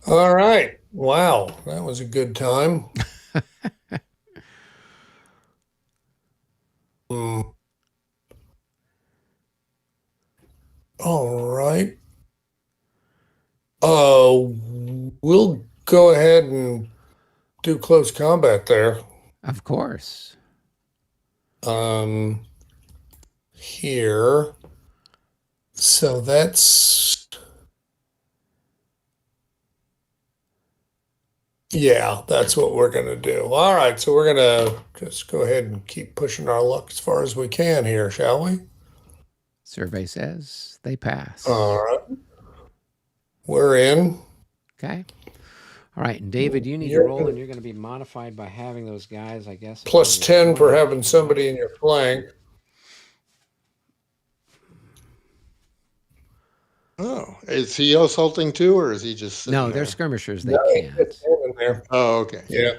All right. Wow, that was a good time. Hmm. All right. We'll go ahead and do close combat there. Of course. Um, here. So that's what we're gonna do. All right, so we're gonna just go ahead and keep pushing our luck as far as we can here, shall we? Survey says they pass. All right, we're in. Okay. All right. And David, you need to You're roll, and you're going to be modified by having those guys, I guess, on plus your 10 for flank. having somebody in your flank. Oh, is he assaulting too, or is he just sitting No, there? they're skirmishers. They No, can't. it's in there. Oh, okay. Yeah.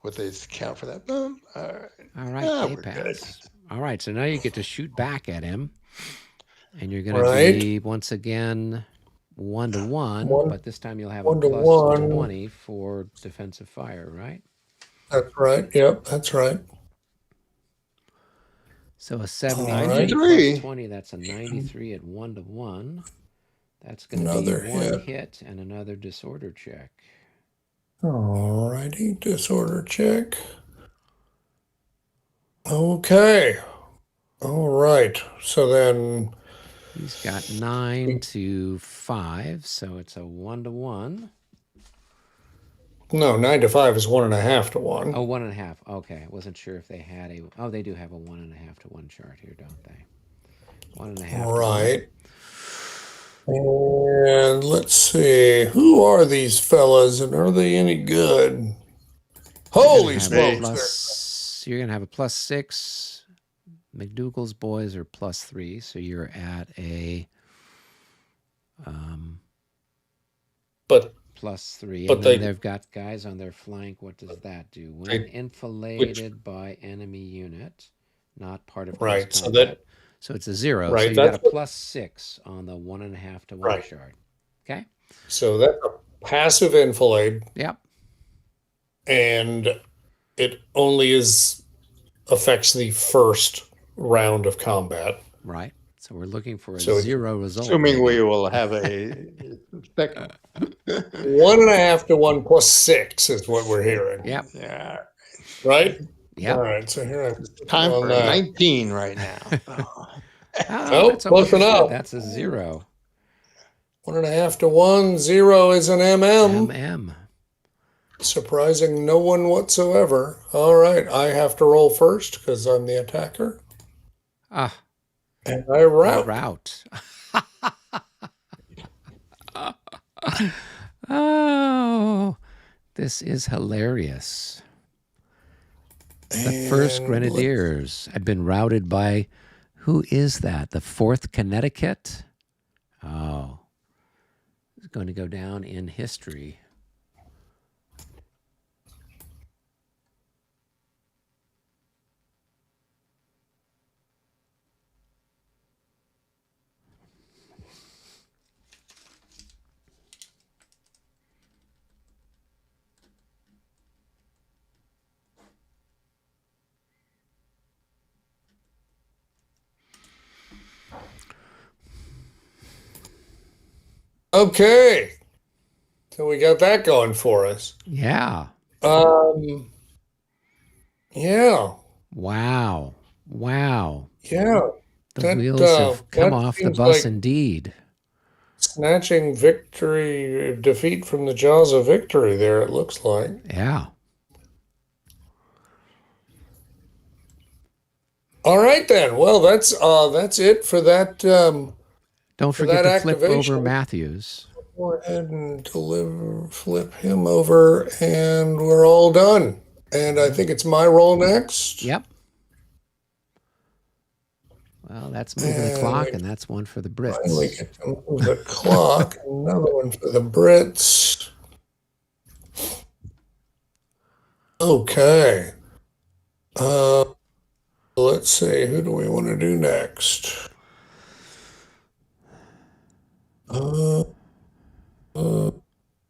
Would they count for that? All right. All right. They We're good. pass. All right. So now you get to shoot back at him. And you're going to Right. be, once again, 1 to 1, One- but this time you'll have a 1 to plus 1. 20 for defensive fire, right? That's right. Yep, that's right. So a 73 right. plus 93. 20, that's a 93 at 1 to 1. That's going to Another be one hit. hit and another disorder check. All righty, disorder check. Okay. All right. So then He's got 9 to 5, so it's a 1 to 1. no, 9 to 5 is 1.5 to 1. Oh, 1.5. Okay, I wasn't sure if they had a. Oh, they do have a 1.5 to 1 chart here, don't they? 1.5 to 1. Right. And let's see, who are these fellas and are they any good? Holy smokes. You're going to have a +6. McDougal's boys are +3, so you're at a But +3. But And then they- they've got guys on their flank. What does that do? When enfiladed by enemy unit, not part of close right, so combat. So it's a 0. Right, So you got a that's what- +6 on the 1.5 to 1 Right. chart. Okay? so that's a passive enfilade Yep. and it only affects the first round of combat. Right. So we're looking for a So it's 0 result. Assuming maybe. we will have a second. 1.5 to 1 plus 6 is what we're hearing. Yep. Yeah. Right? Yep. All right. So here I'm Time on for that. 19 right now. Oh, that's close almost as good. enough. That's a 0. 1.5 to 1. 0 is an MM. MM. Surprising no one whatsoever. All right. I have to roll first because I'm the attacker. Ah, And I route. route. Oh, this is hilarious. The first And Grenadiers had been routed by, who is that? The 4th Connecticut? Oh, it's going to go down in history. okay. So we got that going for us. Yeah. Yeah. Wow. Wow. Yeah. The That, wheels have come that off the seems bus like indeed. snatching defeat from the jaws of victory there, it looks like. Yeah. All right then. Well, that's it for that Don't for forget that to flip over activation. Matthews. Go ahead and flip him over, and we're all done. And I think it's my roll next. Yep. Well, that's moving the clock, and that's one for the Finally Brits. get to move the clock. Another one for the Brits. Okay. Let's see. Who do we want to do next?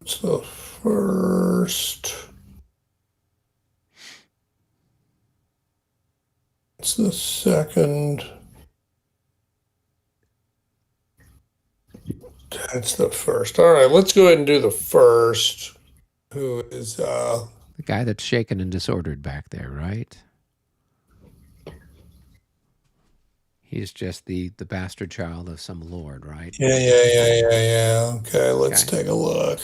It's the first. It's the second. That's the first. All right, let's go ahead and do the first. Who is The guy that's shaken and disordered back there, right? He's just the bastard child of some lord, right? yeah. Okay, let's Okay. take a look.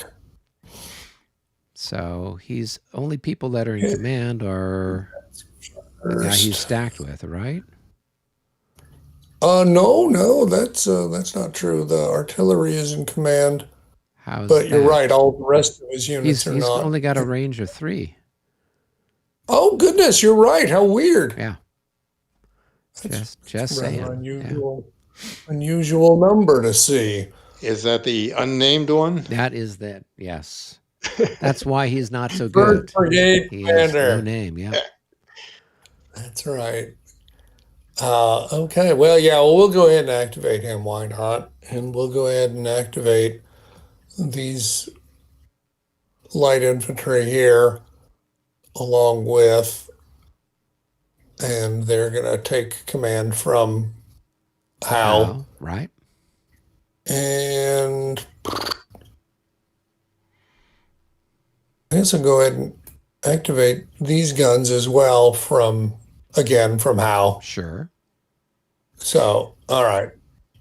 So he's only people that are in command are the guy he's First. stacked with, right? No, that's not true. The artillery is in command, How's but you're that? right. All the rest of his units He's are not. only got a range of 3. Oh goodness, you're right. How weird. Yeah. That's Just rather saying. Yeah. unusual number to see. Is that the unnamed one? That is that. Yes. That's why he's not so First good. Brigade He has no Commander. name. Yeah. That's right. Okay. Well, yeah. Well, we'll go ahead and activate him. Why not? And we'll go ahead and activate these light infantry here, along with, and they're gonna take command from Hal. How? Right. And I guess I'll go ahead and activate these guns as well from Hal. Sure. So, all right.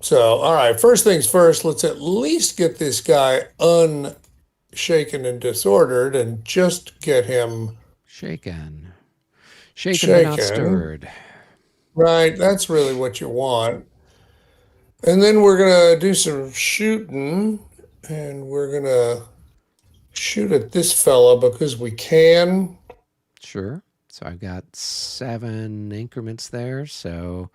So, all right. First things first, let's at least get this guy unshaken and disordered and just get him Shaken. Shaken but not shaken. stirred. Right. That's really what you want. And then we're going to do some shooting, and we're going to shoot at this fella because we can. Sure. So I've got 7 increments there. So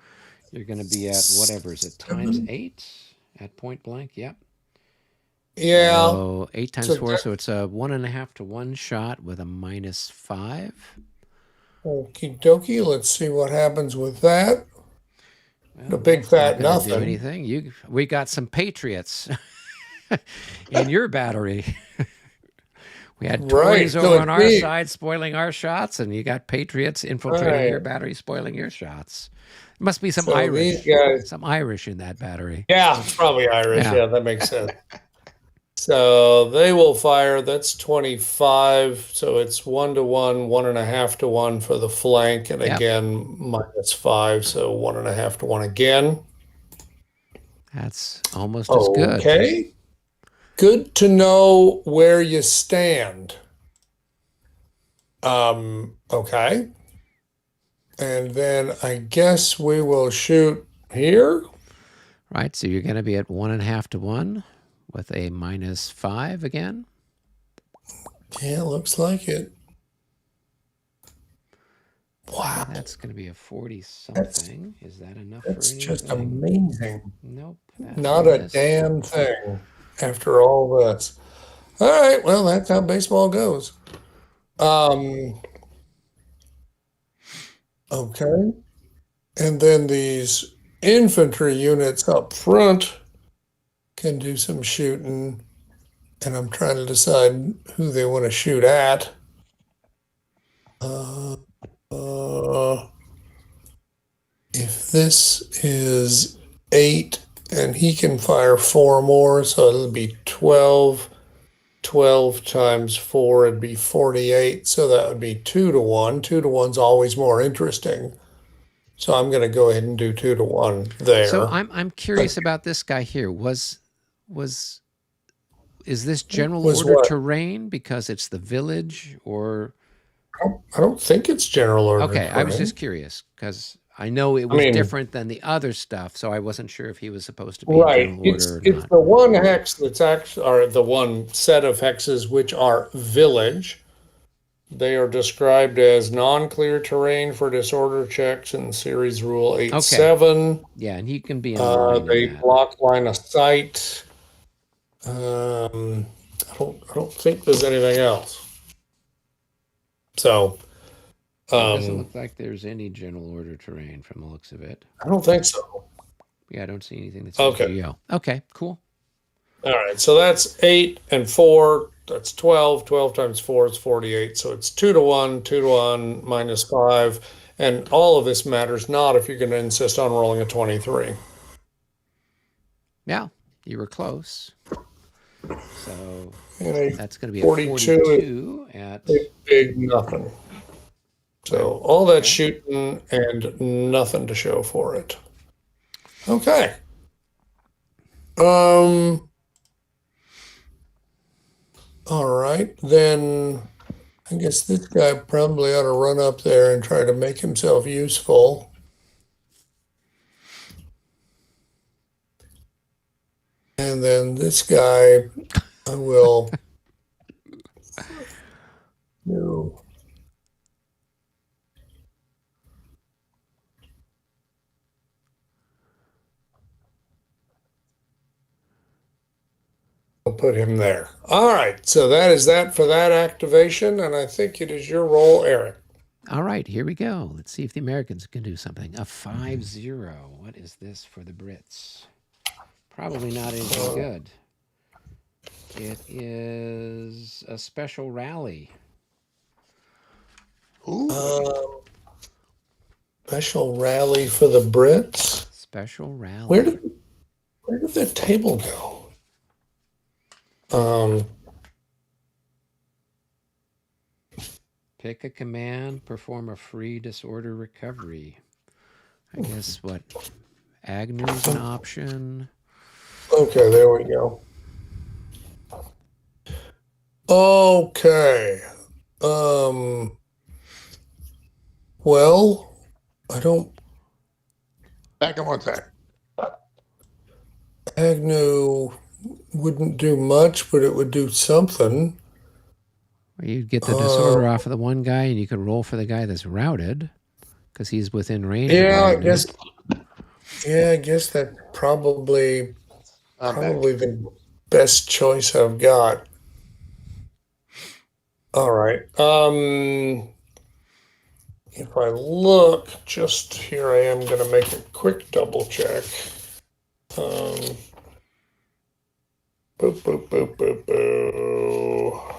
you're going to be at whatever is it, times 8 at point blank? Yep. Yeah. So 8 times So 4. So it's a 1.5 to 1 shot with a -5. Okie dokie. Let's see what happens with that. Well, The big that's not fat gonna do nothing. anything. We got some patriots in your battery. We had Right. Tories So over it's on our me. side spoiling our shots, and you got Patriots All infiltrating right. your battery, spoiling your shots. Must be So these guys, some Irish in that battery. yeah, it's probably Irish. Yeah. Yeah, that makes sense. So they will fire. That's 25. So it's 1-to-1, 1.5-to-1 for the flank. And Yep. again, -5. So 1.5-to-1 again. That's almost as good. Okay. Good to know where you stand. Okay. And then I guess we will shoot here. Right. So you're going to be at 1.5-to-1 with a -5 again. Yeah, looks like it. Wow. That's going to be a 40 something. Is that enough for That's anything? just amazing. Nope. Not a damn thing after all this. All right, well, that's how baseball goes. Okay. And then these infantry units up front can do some shooting, and I'm trying to decide who they want to shoot at. If this is 8 and he can fire 4 more, so it'll be 12. 12 times 4 would be 48, so that would be 2-to-1. 2-to-1's always more interesting. So I'm going to go ahead and do 2-to-1 there. So I'm curious about this guy here. Is this general order what? terrain because it's the village, or I don't think it's general order. okay? I was just curious because I know it was different than the other stuff, so I wasn't sure if he was supposed to be in right. general order or It's not. the one hex that's actually, or the one set of hexes which are village. They are described as non-clear terrain for disorder checks in series rule 8.7. Yeah, and he can be in line. They in that. block line of sight. I don't think there's anything else. So, It doesn't look like there's any general order terrain from the looks of it. I don't think so. Yeah, I don't see anything that says geo. Okay, cool. All right, so that's 8 and 4. That's 12. 12 times 4 is 48. So it's 2-to-1, 2-to-1, -5. And all of this matters not if you're going to insist on rolling a 23. Yeah, you were close. So And that's going to be a 42 at big nothing. So all that shooting and nothing to show for it. Okay. All right, then I guess this guy probably ought to run up there and try to make himself useful. And then this guy, I will do. I'll put him there. All right, so that is that for that activation, and I think it is your role, Eric. All right, here we go. Let's see if the Americans can do something. A 5-0. What is this for the Brits? Probably not anything good. It is a special rally. Special rally for the Brits. Special rally. Where did that table go? Pick a command, perform a free disorder recovery. I guess what? Agnew's an option. Okay, there we go. Okay. Well, I don't. Back in one sec. Agnew wouldn't do much, but it would do something. You'd get the disorder off of the one guy, and you could roll for the guy that's routed because he's within range. Yeah, I guess. Yeah, I guess that's probably the best choice I've got. All right. If I look, just here I am going to make a quick double check. Boop, boop, boop, boop, boop.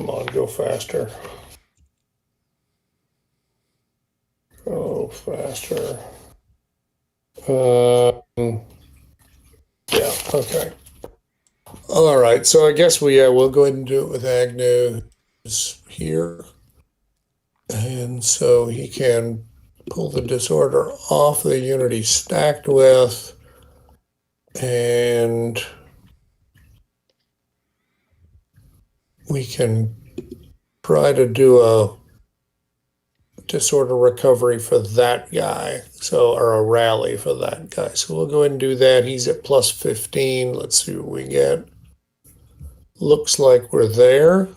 Come on, go faster. Go faster. Yeah, okay. All right, so I guess we'll go ahead and do it with Agnew here. And so he can pull the disorder off the unit he's stacked with. And we can try to do a disorder recovery for that guy. So, or a rally for that guy. So we'll go ahead and do that. He's at plus 15. Let's see what we get. Looks like we're there.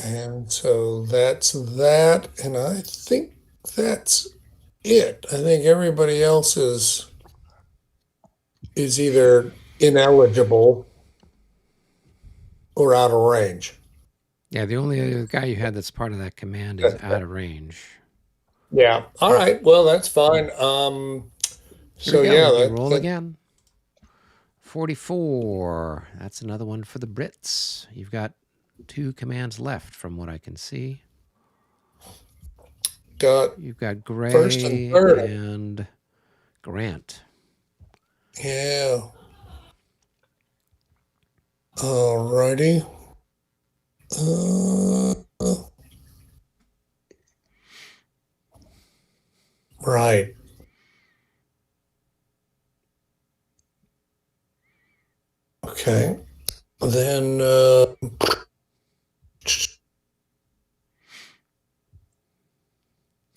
And so that's that. And I think that's it. I think everybody else is either ineligible or out of range. Yeah, the only other guy you had that's part of that command is out of range. Yeah. All right. Well, that's fine. Here So we go. yeah, We can roll again. 44. That's another one for the Brits. You've got 2 commands left from what I can see. You've got Gray first and third. and Grant. Yeah. All righty. Right. Okay. Then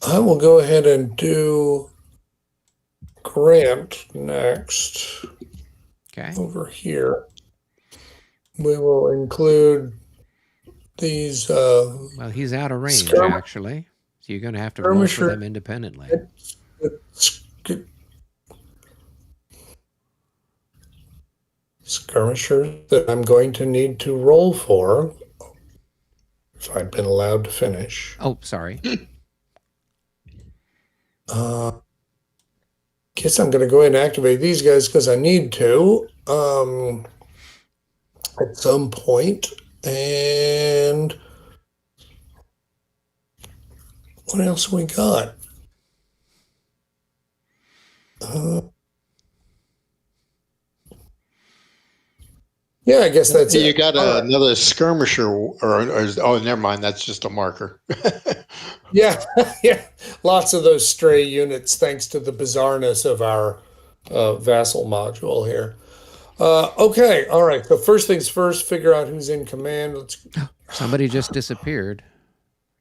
I will go ahead and do Grant next. Okay. Over here. We will include these. Well, he's out of range, actually. So you're going to have to roll for them independently. Skirmishers that I'm going to need to roll for if I've been allowed to finish. Oh, sorry. Guess I'm going to go ahead and activate these guys because I need to at some point. And what else we got? Yeah, I guess that's You it. got another skirmisher, or oh, never mind. That's just a marker. Yeah, yeah. Lots of those stray units, thanks to the bizarreness of our vassal module here. Okay, all right. So first things first, figure out who's in command. Let's. Somebody just disappeared.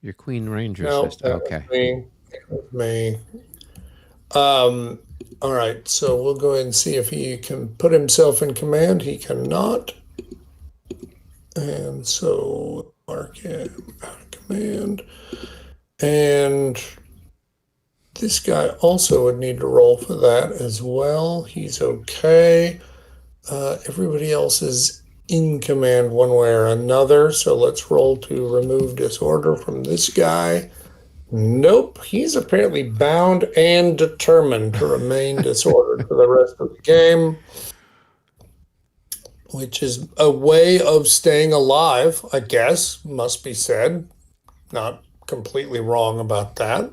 Your Queen Ranger No, system. Okay. Me. All right, so we'll go ahead and see if he can put himself in command. He cannot. And so mark him out of command. And this guy also would need to roll for that as well. He's okay. Everybody else is in command one way or another. So let's roll to remove disorder from this guy. Nope, he's apparently bound and determined to remain disordered for the rest of the game, which is a way of staying alive, I guess, must be said. Not completely wrong about that.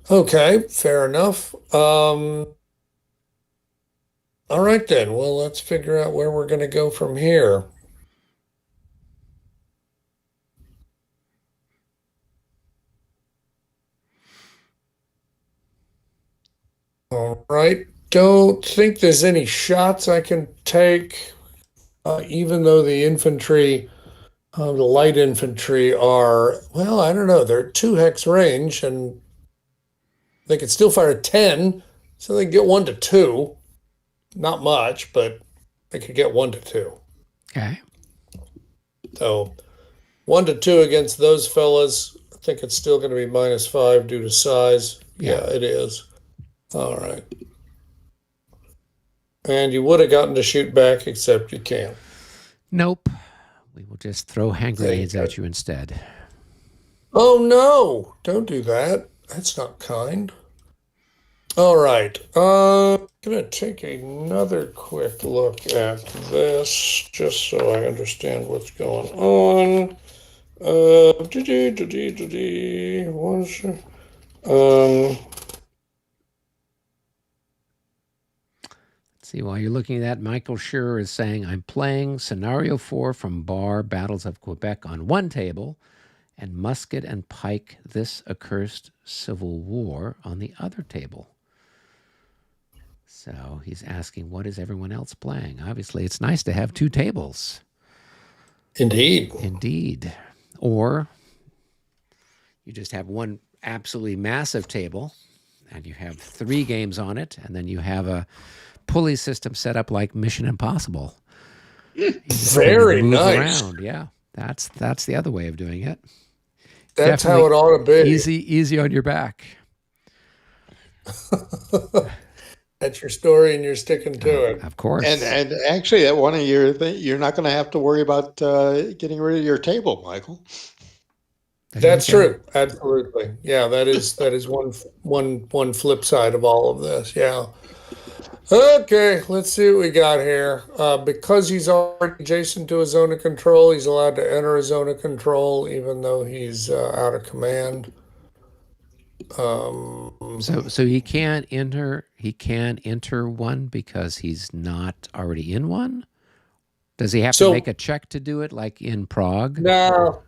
Okay, fair enough. All right then, well, let's figure out where we're going to go from here. All right. Don't think there's any shots I can take, even though the infantry, the light infantry are, well, I don't know, they're 2 hex range and they could still fire 10, so they can get 1 to 2. Not much, but they could get 1 to 2. Okay. So 1 to 2 against those fellas, I think it's still going to be -5 due to size. Yeah, it is. All right. And you would have gotten to shoot back, except you can't. Nope. We will just throw hand grenades at you instead. Oh, no. Don't do that. That's not kind. All right. Gonna take another quick look at this just so I understand what's going on. What's, um, See, while you're looking at that, Michael Schur is saying, I'm playing Scenario 4 from Bar Battles of Quebec on one table and Musket and Pike This Accursed Civil War on the other table. So he's asking, what is everyone else playing? Obviously, it's nice to have two tables. Indeed. Indeed. Or you just have one absolutely massive table and you have 3 games on it, and then you have a pulley system set up like Mission Impossible. Very nice. Around. Yeah, that's the other way of doing it. That's how it ought to be. Easy on your back. That's your story, and you're sticking to it. Of course. And actually, at one of your things, you're not going to have to worry about getting rid of your table, Michael. That's true. Absolutely. Yeah, that is one flip side of all of this. Yeah. Okay, let's see what we got here. Because he's already adjacent to a zone of control, he's allowed to enter a zone of control, even though he's out of command. So he can't enter. He can't enter one because he's not already in one. Does he have to make a check to do it, like in Prague? No.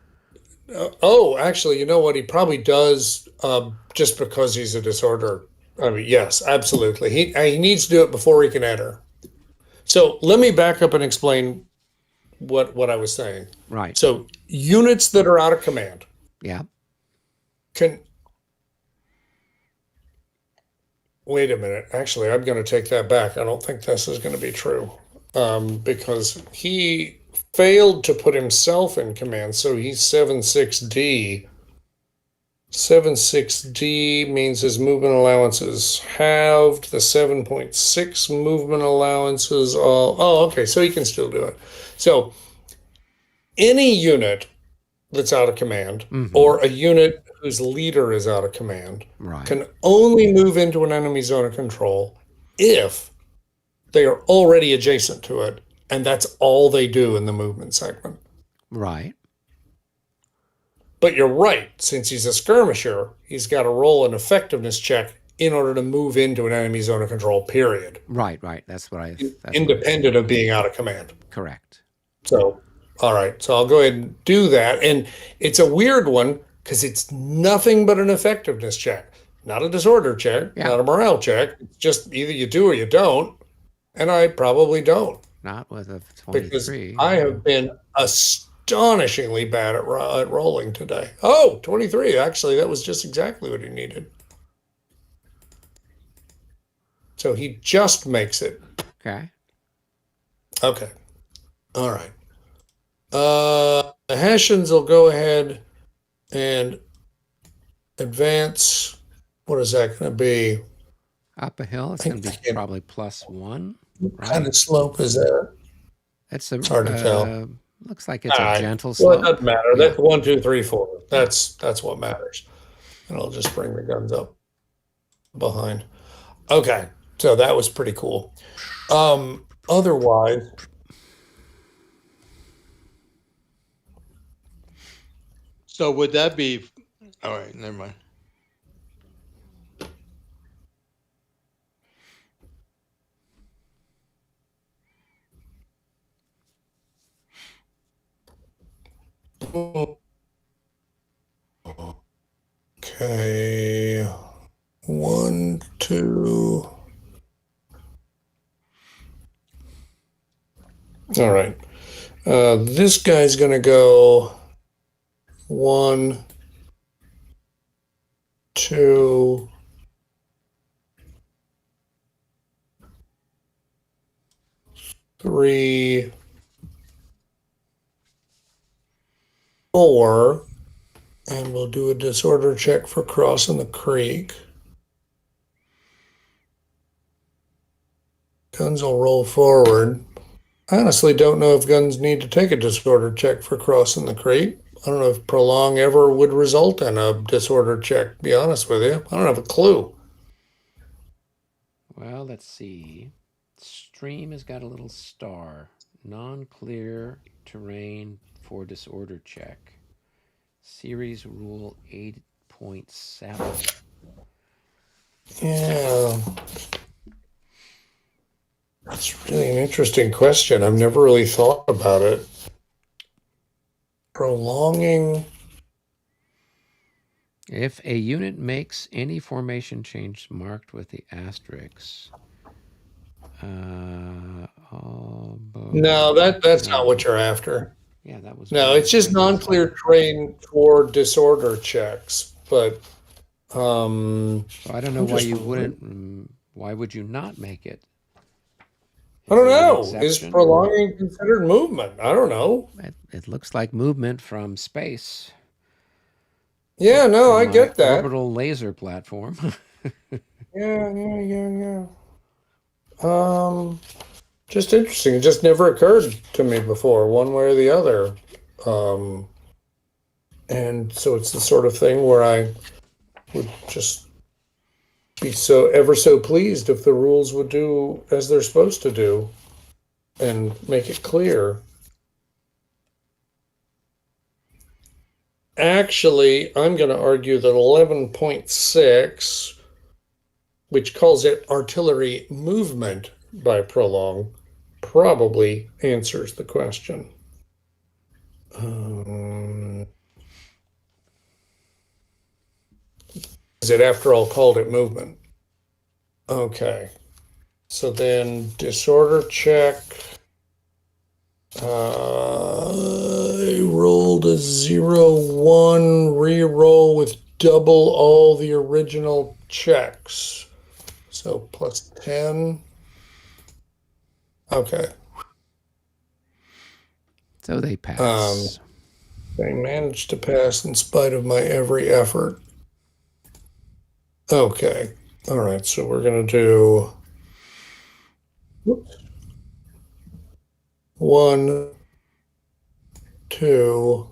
Oh, actually, you know what? He probably does, just because he's a disorder. I mean, yes, absolutely. He needs to do it before he can enter. So let me back up and explain what I was saying. Right. So units that are out of command. Yeah. Can wait a minute. Actually, I'm going to take that back. I don't think this is going to be true, because he failed to put himself in command. So he's 7-6D. 7-6D means his movement allowance is halved. The 7.6 movement allowances all. Oh, okay. So he can still do it. So any unit that's out of command, or a unit whose leader is out of command, can only move into an enemy zone of control if they are already adjacent to it, and that's all they do in the movement segment. Right. But you're right. Since he's a skirmisher, he's got to roll an effectiveness check in order to move into an enemy zone of control, period. Right. That's what I... Independent of being out of command. Correct. So, all right. So I'll go ahead and do that. And it's a weird one because it's nothing but an effectiveness check. Not a disorder check, not a morale check. It's just either you do or you don't. And I probably don't. Not with a 23. Because I have been astonishingly bad at rolling today. Oh, 23. Actually, that was just exactly what he needed. So he just makes it. Okay. Okay. All right. The Hessians will go ahead and advance. What is that going to be? Up a hill, it's going to be probably +1. What kind of slope is that? It's hard to tell. Looks like it's a gentle slope. Well, it doesn't matter. That's 1, 2, 3, 4. That's what matters. And I'll just bring the guns up behind. Okay, so that was pretty cool. Otherwise, so would that be? All right, never mind. Okay, 1, 2. All right. This guy's going to go 1, 2, 3, 4, and we'll do a disorder check for crossing the creek. Guns will roll forward. I honestly don't know if guns need to take a disorder check for crossing the creek. I don't know if prolong ever would result in a disorder check, to be honest with you. I don't have a clue. Well, let's see. Stream has got a little star. Non-clear terrain for disorder check. Series rule 8.7. Yeah, that's really an interesting question. I've never really thought about it. Prolonging. If a unit makes any formation change marked with the asterisk, No, that's not no. what you're after. Yeah, that was No, one of it's the just things. non-clear terrain for disorder checks. But So I don't know I'm why just, you wouldn't. Why would you not make it? I Is don't there an know. Is exception? prolonging considered movement? I don't know. It looks like movement from space, Yeah, no, from I my get that. orbital laser platform. Yeah. Um, just interesting. It just never occurred to me before, one way or the other. Um, and so it's the sort of thing where I would just be so ever so pleased if the rules would do as they're supposed to do and make it clear. Actually, I'm going to argue that 11.6, which calls it artillery movement by prolong, probably answers the question. Is it, after all, called it movement? Okay. So then disorder check. I rolled a 0, 1, re-roll with double all the original checks. So plus 10. Okay. So they pass. They managed to pass in spite of my every effort. Okay. All right. So we're going to do 1, 2,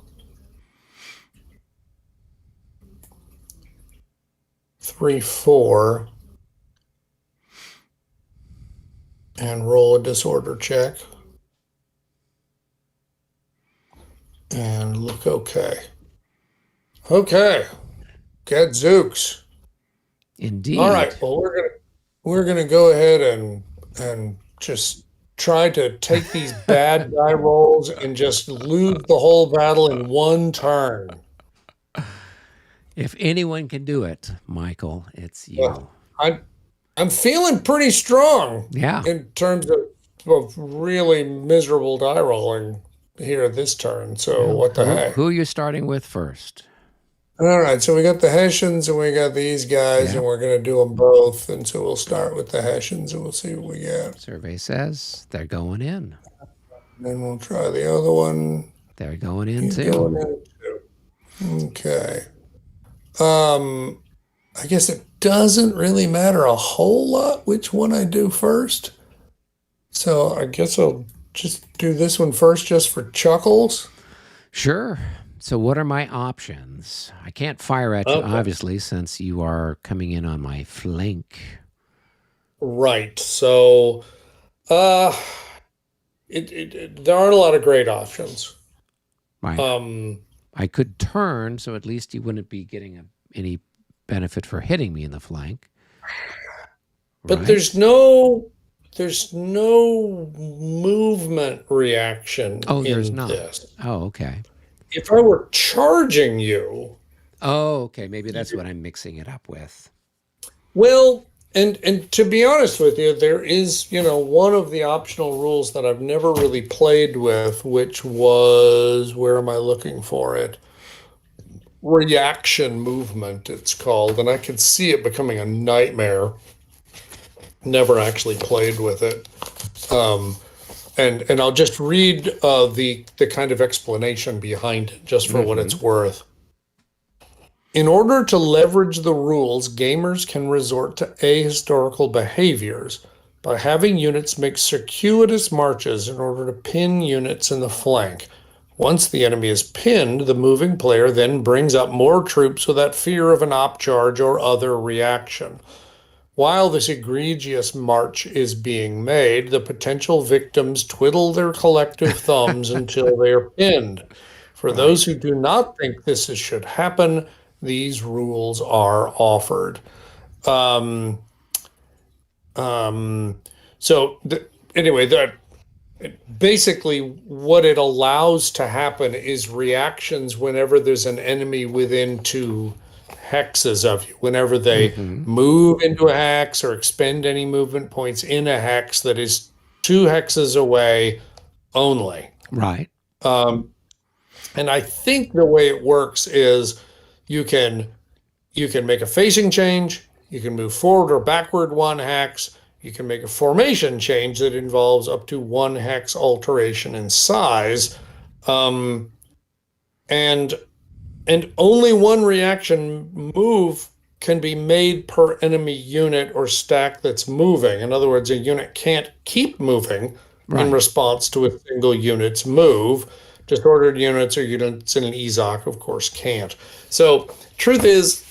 3, 4, and roll a disorder check. And look okay. Okay. Gadzooks. All Indeed. right. Well, we're gonna go ahead and just try to take these bad die rolls and just lose the whole battle in one turn. If anyone can do it, Michael, it's you. Well, I'm feeling pretty strong Yeah. in terms of really miserable die rolling here this turn. So Well, what the heck? who are you starting with first? All right, so we got the Hessians and we got these guys, Yeah. and we're going to do them both. And so we'll start with the Hessians and we'll see what we get. Survey says they're going in. Then we'll try the other one. They're going in He's going too. in too. Okay. Um, I guess it doesn't really matter a whole lot which one I do first. So I guess I'll just do this one first just for chuckles. Sure. So, what are my options? I can't fire at you, Okay. obviously, since you are coming in on my flank. Right. So, uh, there aren't a lot of great options. Right. Um, I could turn, so at least you wouldn't be getting any benefit for hitting me in the flank. but Right? there's no movement reaction Oh, there's in not. this. Oh, okay. If I were charging you, Oh, okay. Maybe that's what I'm mixing it up with. well, and to be honest with you, there is, one of the optional rules that I've never really played with, which was, where am I looking for it? Reaction movement, it's called, and I could see it becoming a nightmare. Never actually played with it. And I'll just read the kind of explanation behind it, just for what it's worth. In order to leverage the rules, gamers can resort to ahistorical behaviors by having units make circuitous marches in order to pin units in the flank. Once the enemy is pinned, the moving player then brings up more troops without fear of an op charge or other reaction. While this egregious march is being made, the potential victims twiddle their collective thumbs until they are pinned. For Right. those who do not think should happen, these rules are offered. Um, um, so, anyway, basically what it allows to happen is reactions whenever there's an enemy within 2 hexes of you, whenever they Mm-hmm. move into a hex or expend any movement points in a hex that is 2 hexes away only. Right. um, and I think the way it works is you can you can make a facing change, you can move forward or backward 1 hex, you can make a formation change that involves up to 1 hex alteration in size. Um, and and only one reaction move can be made per enemy unit or stack that's moving. In other words, a unit can't keep moving in Right. response to a single unit's move. Disordered units or units in an EZOC, of course, can't. So, truth is,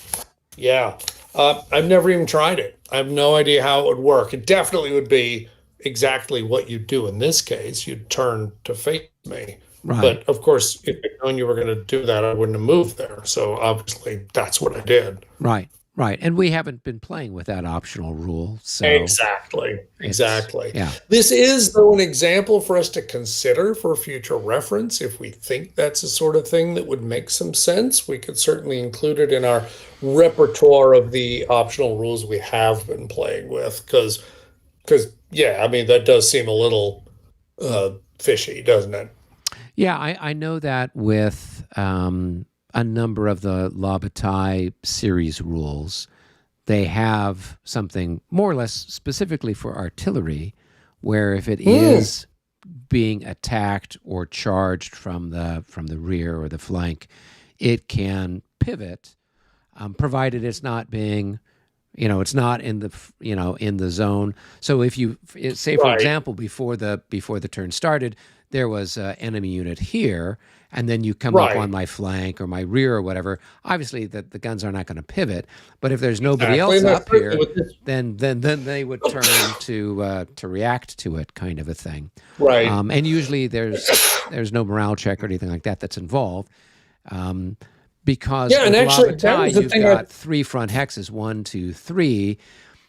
yeah. I've never even tried it. I have no idea how it would work. It definitely would be exactly what you'd do in this case. You'd turn to face me. Right. But of course, if I'd known you were going to do that, I wouldn't have moved there. So obviously, that's what I did. Right. Right. And we haven't been playing with that optional rule, so Exactly. it's Exactly. yeah. This is, though, an example for us to consider for future reference. If we think that's the sort of thing that would make some sense, we could certainly include it in our repertoire of the optional rules we have been playing with. Yeah, I mean, that does seem a little fishy, doesn't it? Yeah, I know that with a number of the Labatai series rules, they have something more or less specifically for artillery, where if it Hmm. is being attacked or charged from the rear or the flank, it can pivot, provided it's not being, it's not in the in the zone. So if you say, for Right. example, before the turn started, there was an enemy unit here, and then you come up on Right. my flank or my rear or whatever, obviously the guns are not going to pivot. But if there's nobody Exactly. else And that's up certainly here, what this. then they would turn to react to it, kind of a thing. Right. And usually there's no morale check or anything like that that's involved. Um, because Yeah, and with actually, that Lavatai, was the you've thing I. got 3 front hexes, 1, 2, 3.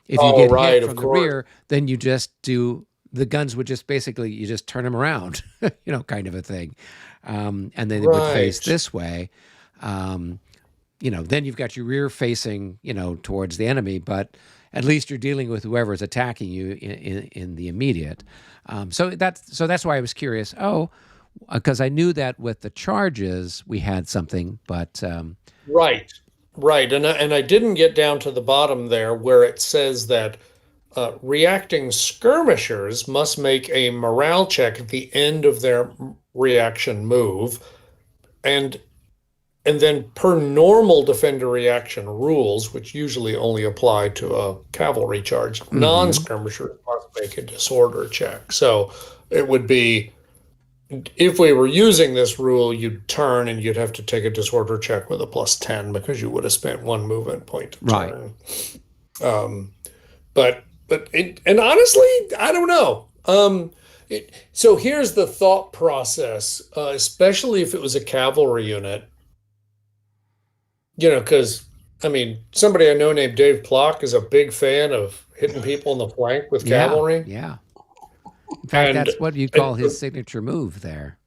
If you Oh, get hit right, of from the course. rear, then you just do the guns would just basically you just turn them around, kind of a thing, and then they would face Right. this way. Um, then you've got your rear facing, towards the enemy, but at least you're dealing with whoever is attacking you in the immediate. So that's why I was curious. Oh, because I knew that with the charges we had something, but Right. Right. And I didn't get down to the bottom there where it says that reacting skirmishers must make a morale check at the end of their reaction move, and and then per normal defender reaction rules, which usually only apply to a cavalry charge, mm-hmm, non-skirmishers must make a disorder check. So it would be, if we were using this rule, you'd turn and you'd have to take a disorder check with a +10 because you would have spent 1 movement point to right. turn. Um, and honestly, I don't know. So here's the thought process, especially if it was a cavalry unit, because I mean, somebody I know named Dave Plock is a big fan of hitting people in the flank with Yeah, cavalry, yeah. In fact, and, that's what you'd and call his signature move there.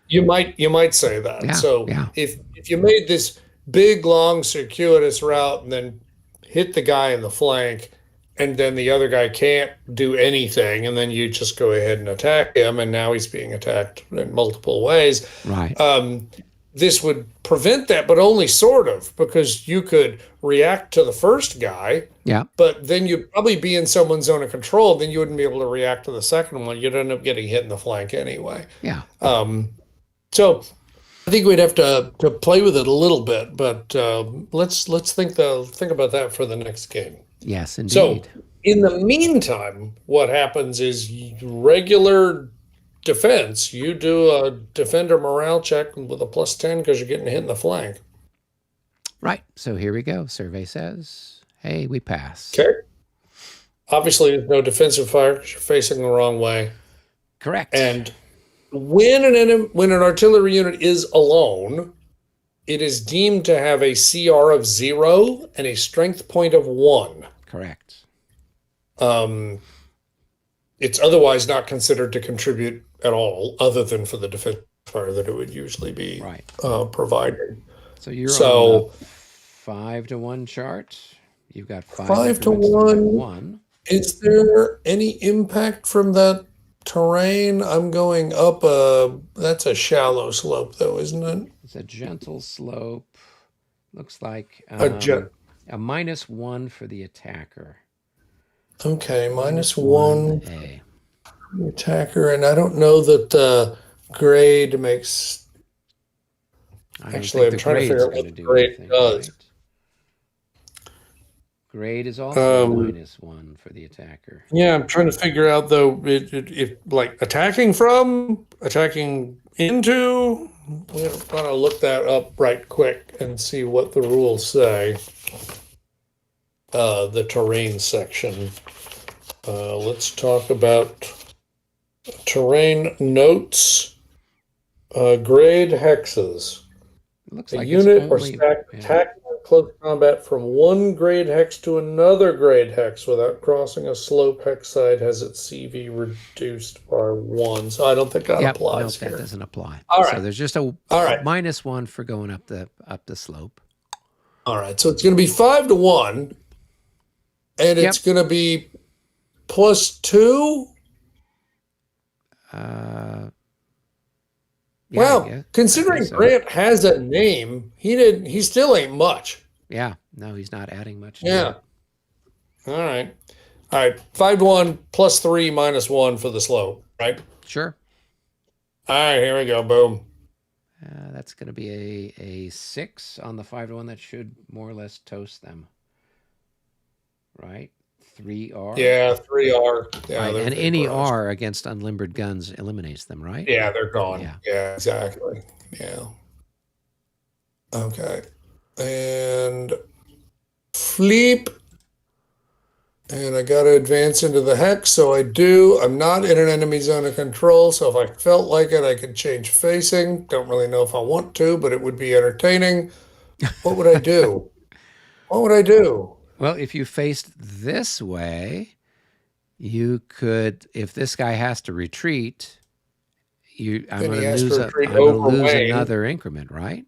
you might say that. Yeah, So yeah, if you made this big, long, circuitous route and then hit the guy in the flank, and then the other guy can't do anything, and then you just go ahead and attack him, and now he's being attacked in multiple ways. right. Um, this would prevent that, but only sort of, because you could react to the first guy, Yeah, but then you'd probably be in someone's zone of control. Then you wouldn't be able to react to the second one. You'd end up getting hit in the flank anyway. yeah. Um, so I think we'd have to play with it a little bit, but let's think about that for the next game. Yes, So indeed. in the meantime, what happens is regular defense. You do a defender morale check with a +10 because you're getting hit in the flank. Right. So here we go. Survey says, hey, we pass. Okay. Obviously, there's no defensive fire because you're facing the wrong way. Correct. And when an artillery unit is alone, it is deemed to have a CR of 0 and a strength point of 1. Correct. It's otherwise not considered to contribute at all, other than for the defense fire that it would usually be Right. providing. So you're So on the 5-to-1 chart. You've got 5 to increments 1. Is there any impact from that terrain? I'm going up that's a shallow slope though, isn't it? It's a gentle slope. Looks like A jet. a -1 for the attacker. Okay, -1 A. attacker, and I don't know that grade makes. I don't Actually, think I'm the trying to grade's figure out going what to the do grade anything, does. right? Grade is also a Um, -1 for the attacker. yeah, I'm trying to figure out though if like attacking from, attacking into. We're gonna look that up right quick and see what the rules say. The terrain section. Let's talk about terrain notes. Grade hexes. It looks A like it's unit or only stack yeah. attacking in close combat from one grade hex to another grade hex without crossing a slope hex side has its CV reduced by 1. So I don't think that Yep, applies nope, that here. doesn't apply. All So right. there's just a All right. -1 for going up the slope. All right. So it's going to be 5 to 1, and Yep. it's going to be +2. Yeah, I Well, guess. considering So. Grant has a name, he still ain't much. Yeah, no, he's not adding much. Yeah. All right. All right. 5 to 1 +3 -1 for the slope, right? Sure. All right, here we go. Boom. That's going to be a 6 on the 5-to-1. That should more or less toast them, right? 3R. Yeah, 3R. Yeah, right. they're And any vaporized. R against unlimbered guns eliminates them, right? Yeah, they're gone. Yeah. Yeah, exactly. Yeah. Okay. And Fleep. And I got to advance into the hex, so I do. I'm not in an enemy zone of control, so if I felt like it, I could change facing. Don't really know if I want to, but it would be entertaining. What would I do? What would I do? Well, if you faced this way, you could. If this guy has to retreat, I'm Then going he to has to lose. retreat I'm going to over lose Wayne. another increment, right?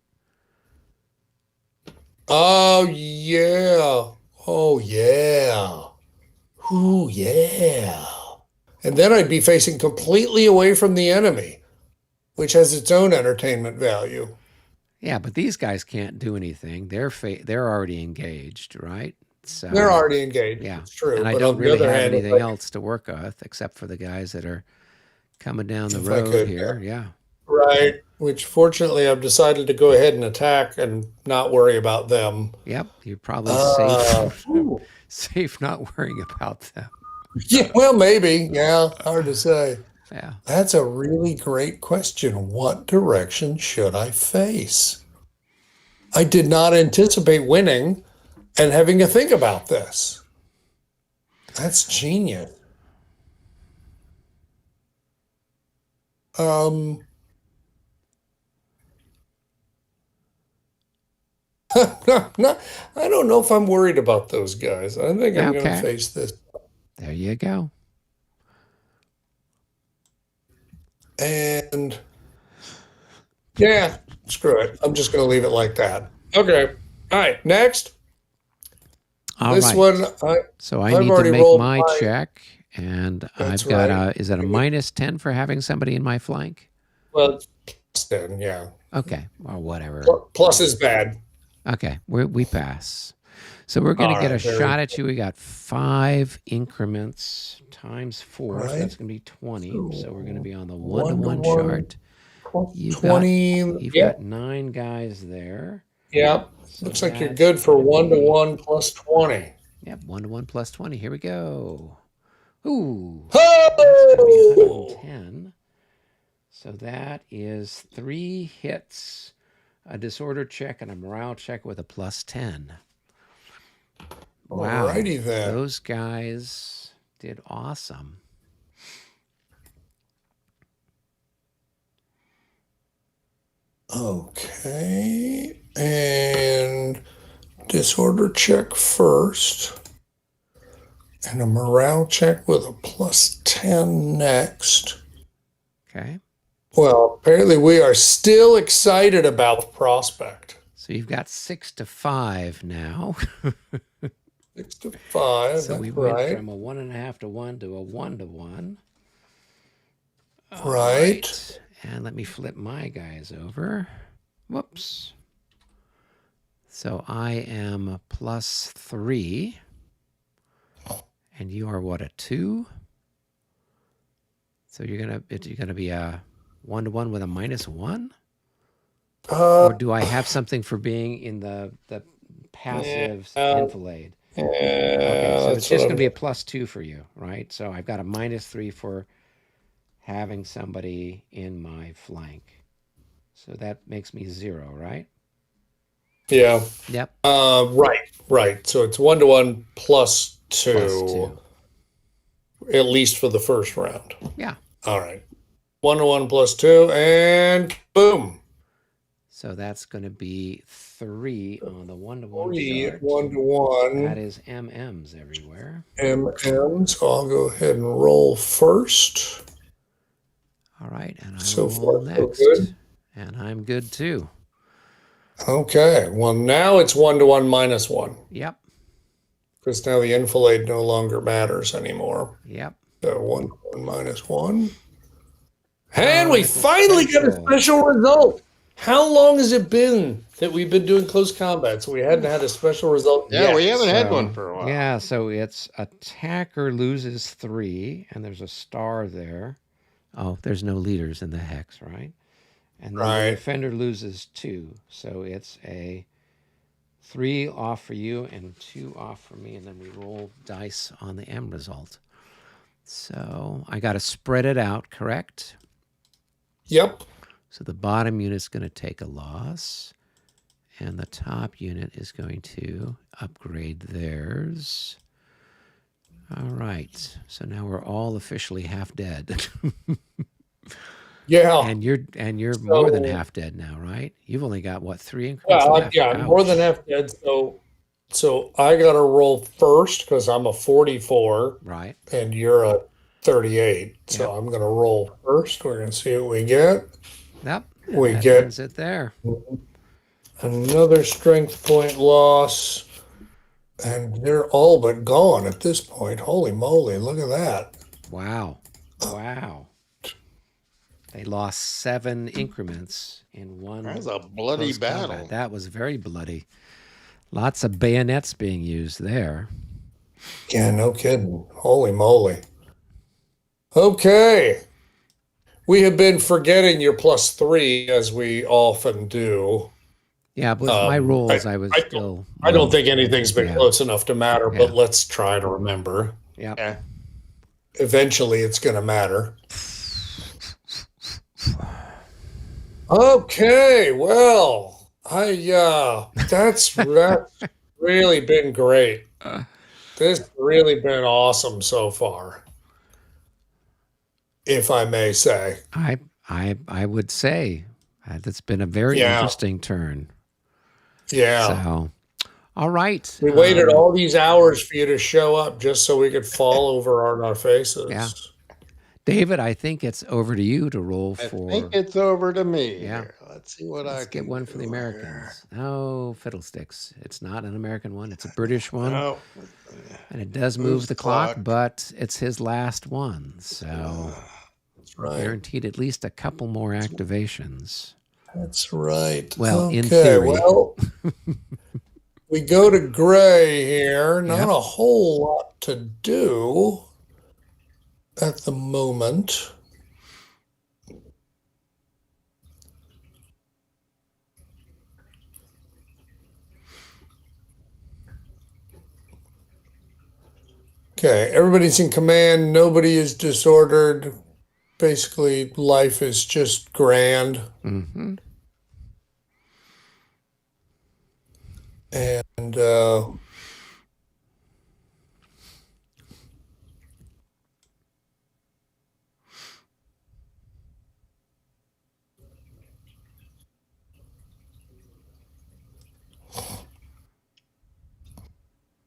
Oh, yeah. Oh, yeah. Ooh, yeah. And then I'd be facing completely away from the enemy, which has its own entertainment value. Yeah, but these guys can't do anything. They're already engaged, right? So They're already engaged. yeah, It's true. and I But don't on the really other have hand, anything else to work with except for the guys that are coming down the if I road could, here. Yeah. right. Which fortunately I've decided to go ahead and attack and not worry about them. Yep. You're probably safe. Ooh. Safe not worrying about them. Yeah, well, maybe. Yeah, hard to say. Yeah. That's a really great question. What direction should I face? I did not anticipate winning and having to think about this. That's genius. Um, I don't know if I'm worried about those guys. I think I'm going to Okay. face this. There you go. And yeah, screw it. I'm just going to leave it like that. Okay. All right. Next. All This right. one, So I I've need to already make rolled my my- check, and That's I've got right. is it a -10 for having somebody in my flank? well, it's 10, yeah. Okay. Or whatever. Plus is bad. Okay. We pass. So we're going to All get a right, very shot at you. We got 5 increments times 4. So Right. that's going to be 20. So we're going to be on the 1-to-1 1-to-1 chart. Plus You've 20. You've Yep. got 9 guys there. Yep. So Looks like you're that's good for gonna be- 1-to-1 plus 20. Yep, 1-to-1 plus 20. Here we go. Ooh, that's going to be Oh! 110. So that is 3 hits, a disorder check, and a morale check with a +10. Wow. Alrighty then. Those guys did awesome. Okay. And disorder check first. And a morale check with a +10 next. Okay. Well, apparently we are still excited about the prospect. So you've got 6 to 5 now. 6 to 5, So that's we went right. from a 1.5 to 1 to a 1 to 1. All Right. And let me flip my guys over. Whoops. So I am +3. And you are what, a 2? So you're gonna be a 1 to 1 with a -1? Or do I have something for being in the passive Yeah, enfilade? yeah, Okay, so it's that's what just going I'm. to be a +2 for you, right? So I've got a -3 for having somebody in my flank. So that makes me 0, right? Yeah. Yep, Right. So it's 1 to 1 +2, +2. at least for the first round. Yeah. All right. 1 to 1 +2, and boom. So that's going to be 3 on the 1-to-1 3 chart. 1 to That 1 is MMs everywhere. MM. So I'll go ahead and roll first. All right, and I So will roll far, so next. good. And I'm good too. Okay. Well, now it's 1 to 1 -1. Yep, Because now the enfilade no longer matters anymore. yep. So 1 to 1 -1. Oh, And we it's a finally got a special. special result. How long has it been that we've been doing close combat? So we hadn't had a special result Yeah, yet. we haven't had So, one for a while. Yeah, so it's attacker loses 3, and there's a star there. Oh, there's no leaders in the hex, right? And then the Right. defender loses 2. So it's a 3 off for you and 2 off for me, and then we roll dice on the M result. So I got to spread it out, correct? Yep. So the bottom unit's going to take a loss, and the top unit is going to upgrade theirs. All right. So now we're all officially half dead. Yeah. And you're more than half dead now, right? You've only got what, 3 increments left? Yeah, I'm more than half dead. So I got to roll first because I'm a 44 Right. and you're a 38. So Yep. I'm going to roll first. We're going to see what we get. Yep. And We that get ends it there. another strength point loss. And they're all but gone at this point. Holy moly, look at that. Wow. Wow. They lost 7 increments in one. That was a bloody close combat. battle. That was very bloody. Lots of bayonets being used there. Yeah, no kidding. Holy moly. Okay. We have been forgetting your +3 as we often do. Yeah, with my rules, I was I still. I don't think anything's been Yeah. close enough to matter, but Yeah. let's try to remember. Yeah. Yeah. Eventually it's going to matter. Okay, well, that's really been great. This really been awesome so far, if I may say. I would say that's been a very Yeah. interesting turn. Yeah. So, all right. We waited all these hours for you to show up just so we could fall over on our faces. Yeah. David, I think it's over to you to roll I for. think it's over to me. Yeah. Here. Let's see what Let's I can get one for the do Americans. Oh, fiddlesticks. It's not an American one. It's a British one. here. No. And it does Moves move the clock, clock. but it's his last one. So That's right. guaranteed at least a couple more activations. That's right. Well, in Okay, theory. well, we go to gray here. Not Yep. a whole lot to do at the moment. Okay, everybody's in command. Nobody is disordered. Basically, life is just grand. Mm-hmm. And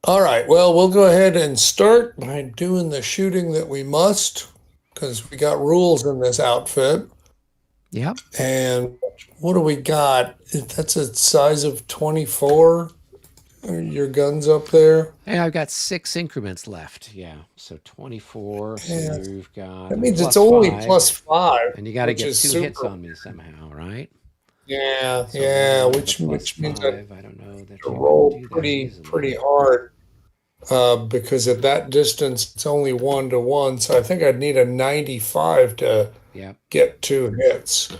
All right. Well, we'll go ahead and start by doing the shooting that we must, because we got rules in this outfit. Yep. And what do we got? That's a size of 24. Are your guns up there? Hey, I've got 6 increments left. Yeah. So 24. So Yeah. you've got That a means it's plus only five. +5, And you got to which get is 2 hits super. on me somehow, right? Yeah, So yeah, rolling with a plus which means I have five. I don't know that to you can roll do that pretty easily. hard. Because at that distance it's only 1 to 1, so I think I'd need a 95 to Yep. get 2 hits.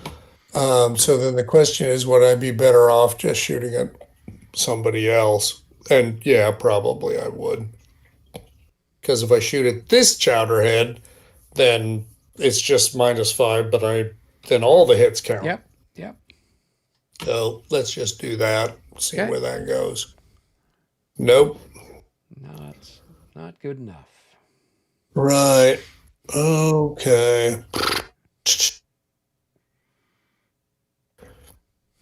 So then the question is, would I be better off just shooting at somebody else? And yeah, probably I would. Because if I shoot at this chowderhead, then it's just -5, but then all the hits count. Yep. Yep. So let's just do that. See Okay. where that goes. Nope. Not not good enough. Right. Okay.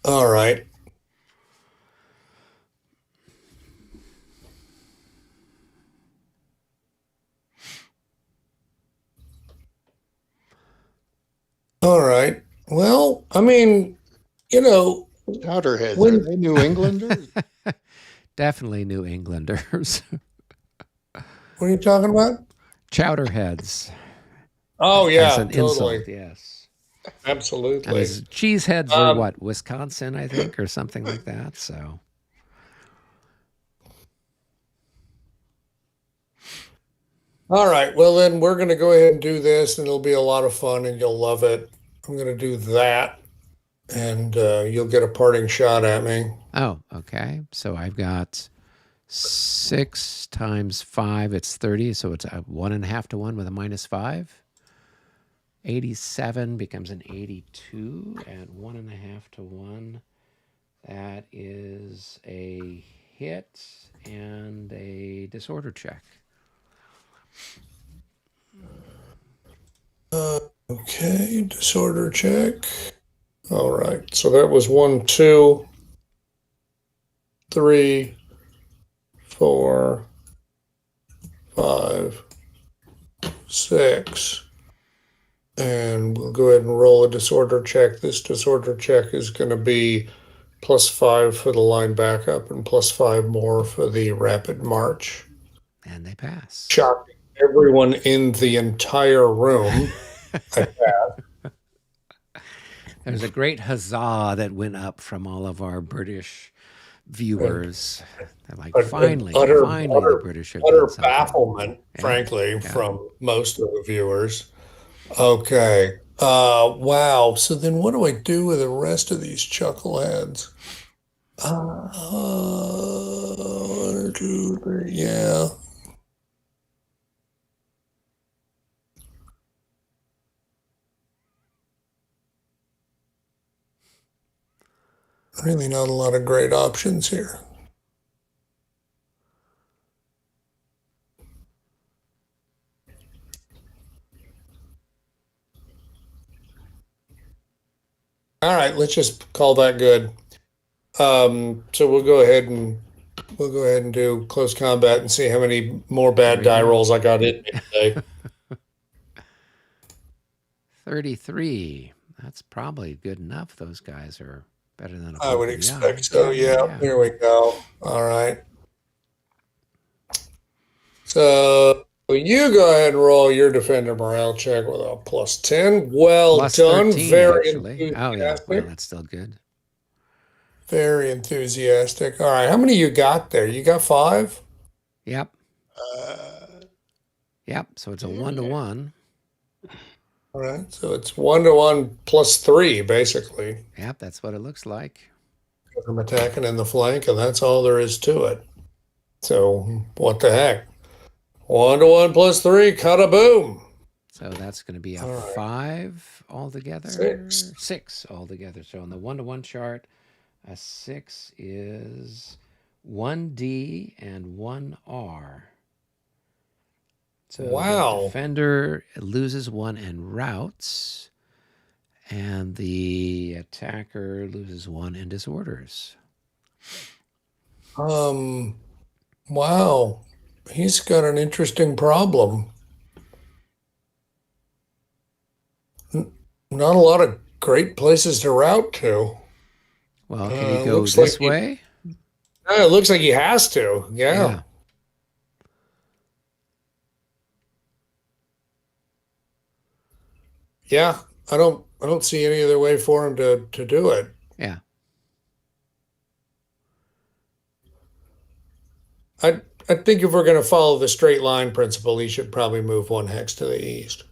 All right. All right. Well, I mean, you know, Powderheads, are when they New Englanders? Definitely New Englanders. what are you talking about? Chowderheads Oh as yeah, an totally. insult, yes. I mean, Absolutely. cheeseheads are Um, what, Wisconsin, I think, or something like that. So, all right. Well, then we're going to go ahead and do this, and it'll be a lot of fun, and you'll love it. I'm going to do that, and you'll get a parting shot at me. oh, okay. So I've got 6 times 5, it's 30. So it's a 1.5 to 1 with a -5. 87 becomes an 82 at 1.5 to 1. That is a hit and a disorder check. Okay, disorder check. All right. So that was 1, 2, 3, 4, 5, 6. And we'll go ahead and roll a disorder check. This disorder check is going to be +5 for the line backup and +5 more for the rapid march. And they pass. Shocking everyone in the entire room. There's a great huzzah that went up from all of our British And viewers. They're like, an finally, utter, finally, the utter, British have done utter something. bafflement, Yeah, frankly, yeah. from most of the viewers. Okay. Wow. So then what do I do with the rest of these chuckleheads? 1, 2, 3. Yeah. Really not a lot of great options here. All right, let's just call that good. So we'll go ahead and do close combat and see how many more Here bad we die go. rolls I got in me today. 33. That's probably good enough. Those guys are better than a I would poke of the eye. expect so. Yeah, yeah, Yeah, yeah. here we go. All right. So you go ahead and roll your defender morale check with a +10. Well Plus done. 13, Very actually. Oh, yeah. Well, enthusiastic. that's still good. Very enthusiastic. All right. How many you got there? You got 5? Yep. Uh, Yep. So it's a yeah. 1 to 1. All right. So it's 1 to 1 +3, basically. Yep. That's what it looks like. I'm attacking in the flank, and that's all there is to it. So what the heck? 1 to 1 +3, cut a boom. So that's going to be a All right. 5 altogether. 6. 6 altogether. So on the 1 to 1 chart, a 6 is 1D and 1R. So the Wow. defender loses 1 and routes, and the attacker loses 1 and disorders. Um, Wow. He's got an interesting problem. N- Not a lot of great places to route to. Well, can he go Looks like this way? it looks like he has to. Yeah. Yeah. Yeah. I don't see any other way for him to do it. Yeah. I I think if we're going to follow the straight line principle, he should probably move one hex to the east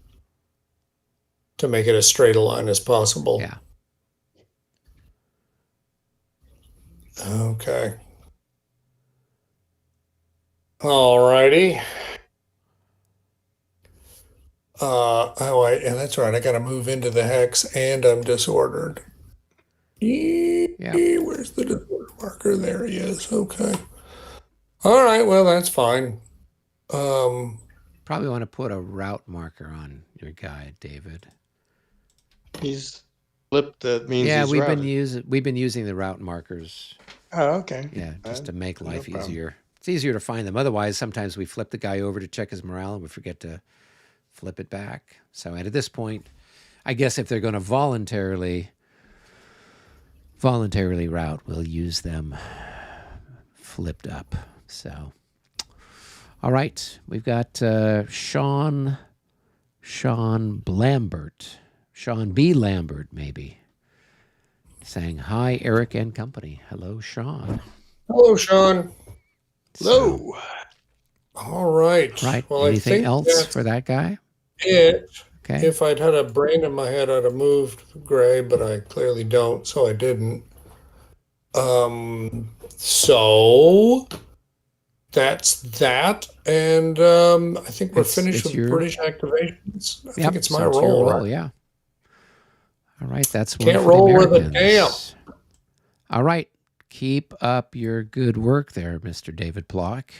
to make it as straight a line as possible. Yeah. Okay. All righty. Oh, and that's right. I got to move into the hex, and I'm disordered. Yep. Where's the disorder marker? There he is. Okay. All right. Well, that's fine. Um, Probably want to put a route marker on your guy, David. He's flipped. That means Yeah, he's routed. we've been using the route markers. Oh, okay. Yeah, just to make No life problem. easier. It's easier to find them. Otherwise, sometimes we flip the guy over to check his morale and we forget to flip it back. So, and at this point, I guess if they're going to voluntarily route, we'll use them flipped up. So, all right, we've got Sean Lambert, Sean B. Lambert, maybe, saying hi, Eric and company. Hello, Sean. Hello, Sean. So, Hello. All right. right. Well, I Anything think else that's for that guy? it. Okay. If I'd had a brain in my head, I'd have moved Gray, but I clearly don't, so I didn't. So that's that, and I think we're finished It's with your British activations. I yep. think it's my So it's your roll, roll. right? Yeah. All right. That's one Can't for the roll with a Americans. All right. Keep up your good work there, Mr. David Block.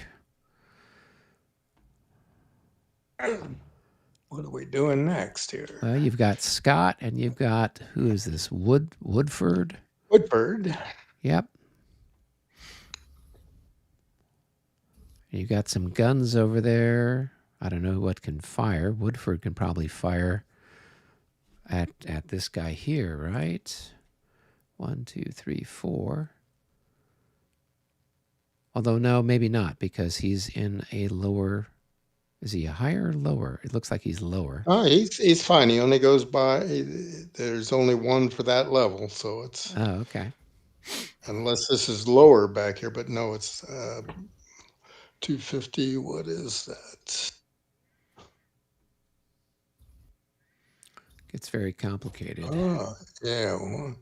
What are we doing next here? Well, you've got Scott, and you've got who is this? Woodford. Woodford. Yep. You got some guns over there. I don't know what can fire. Woodford can probably fire at this guy here, right? 1, 2, 3, 4. Although no, maybe not, because he's in a lower. Is he a higher or lower? It looks like he's lower. Oh, he's fine. He only goes by. There's only one for that level, so it's Oh, okay. unless this is lower back here. But no, it's 250. What is that? It's very complicated. Oh, yeah. All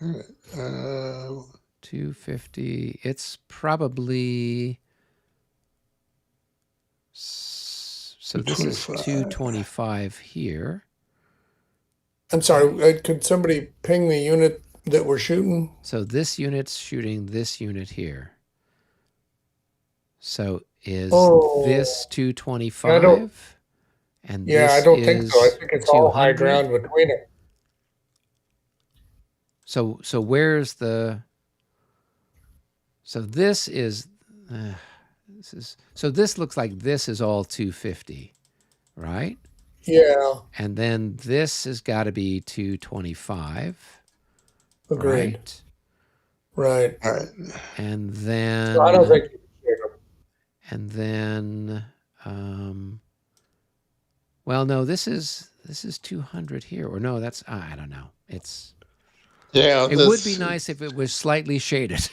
right. 250. It's probably. So this is 225 here. I'm sorry, could somebody ping the unit that we're shooting? So this unit's shooting this unit here. So is this I don't. 225? And Yeah, I this don't think so. I is think it's all high 200? ground between it. So where's the? So this is. So this looks like this is all 250, right? Yeah, And then this has got to be 225, agreed. right? Right. All right. And So I don't then think you can shoot 'em. well, no, this is 200 here, or no, that's I don't know. Yeah. It would be nice if it was slightly shaded.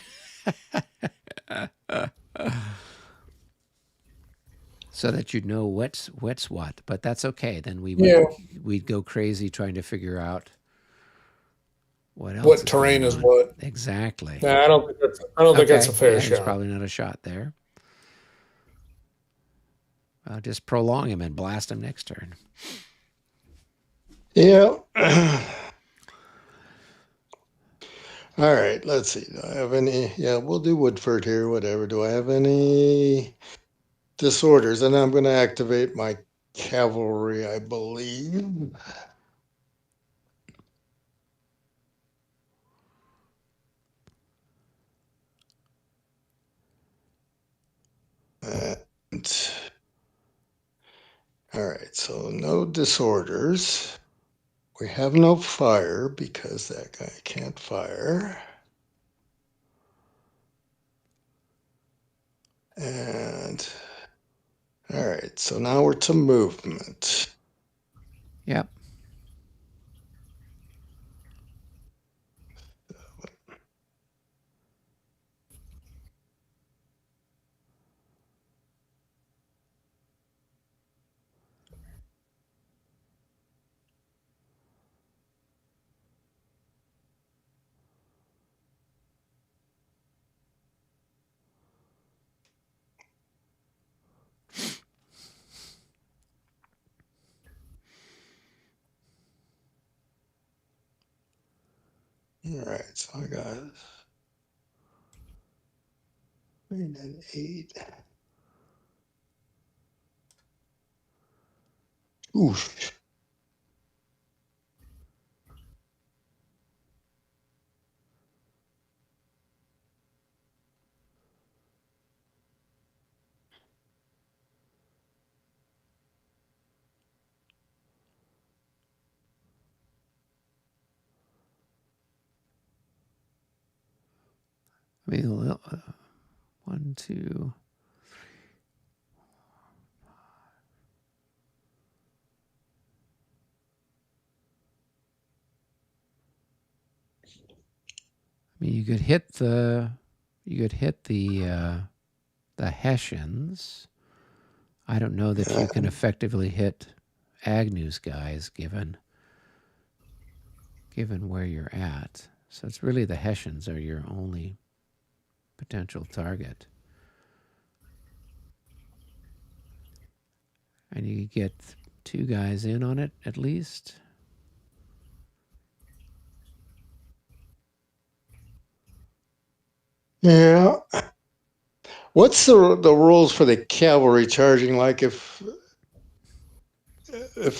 So that you'd know what's what, but that's okay. Then Yeah. we'd go crazy trying to figure out what else What is terrain going is on. what? Exactly. Nah, I don't think that's a fair Yeah, there's shot. probably not a shot there. I'll just prolong him and blast him next turn. Yeah. All right. Let's see. Do I have any? Yeah, we'll do Woodford here. Whatever. Do I have any disorders? And I'm going to activate my cavalry, I believe. all right, so no disorders. We have no fire because that guy can't fire. And all right, so now we're to movement. Yep. All right, so I got 3 and 8. Oof. I mean, 1, 2. I mean, you could hit the Hessians. I don't know that you can effectively hit Agnew's guys given where you're at. So it's really the Hessians are your only potential target. And you could get 2 guys in on it at least. Yeah. What's the rules for the cavalry charging? Like if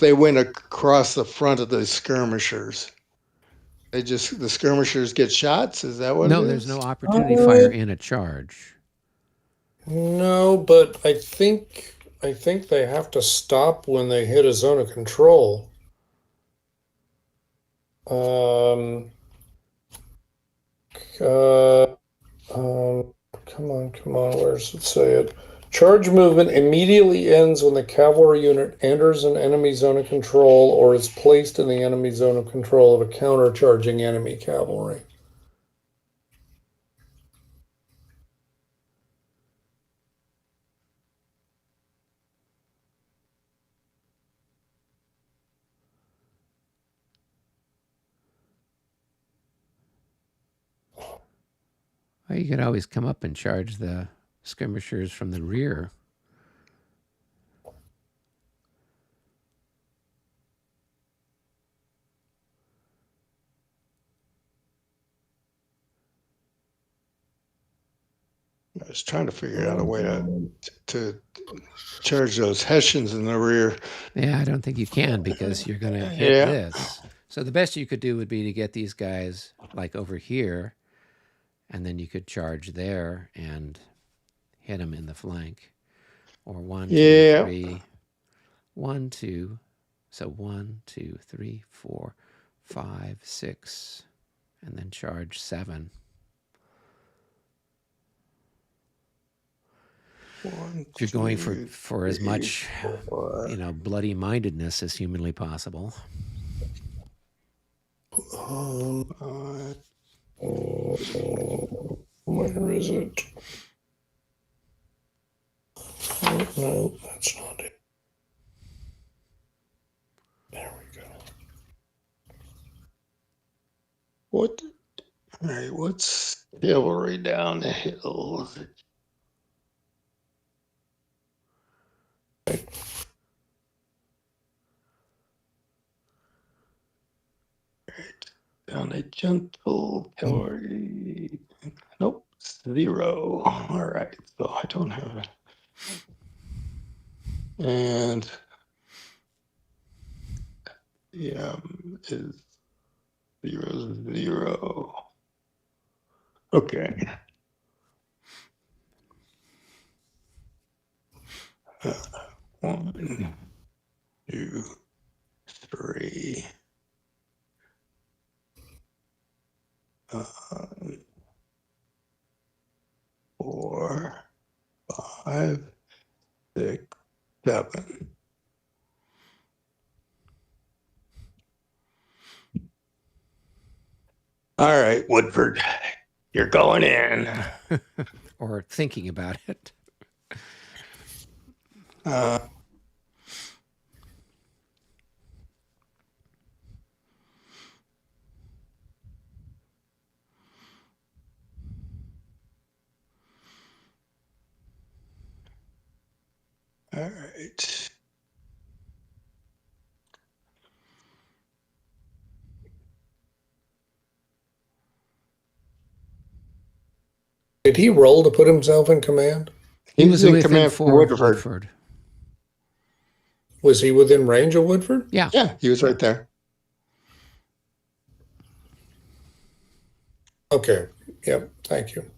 they went across the front of the skirmishers, the skirmishers get shots. Is that what it No, is? there's no opportunity fire in a charge. No, but I think they have to stop when they hit a zone of control. Uh, come on, where does it say it? Charge movement immediately ends when the cavalry unit enters an enemy zone of control or is placed in the enemy zone of control of a counter-charging enemy cavalry. Well, you could always come up and charge the skirmishers from the rear. I was trying to figure out a way to charge those Hessians in the rear. Yeah, I don't think you can because you're going to hit this. So the best you could do would be to get these guys like over here, and then you could charge there and hit them in the flank. Or 1, 2, 3. 1, 2. So 1, 2, 3, 4, 5, 6, and then charge 7. If you're going for as much, bloody mindedness as humanly possible. Where is it? Oh, no, that's not it. There we go. What? All right, what's cavalry down the hill? Down a gentle cavalry. Nope, 0. All right, so I don't have it. And is 0, 0. Okay. 1, 2, 3. 4, 5, 6, 7. All right, Woodford, you're going in. Or thinking about it. All right. Did he roll to put himself in command? He was in within command from 4 of Woodford. Woodford. Was he within range of Woodford? Yeah. Yeah, he was right there. Okay. Yep. Thank you.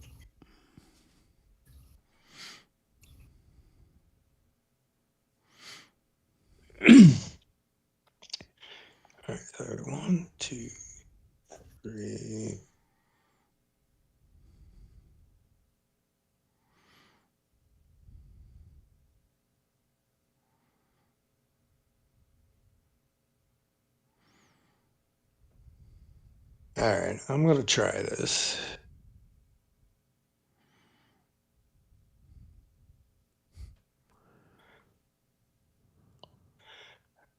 All right, third. 1, 2, 3. All right, I'm going to try this.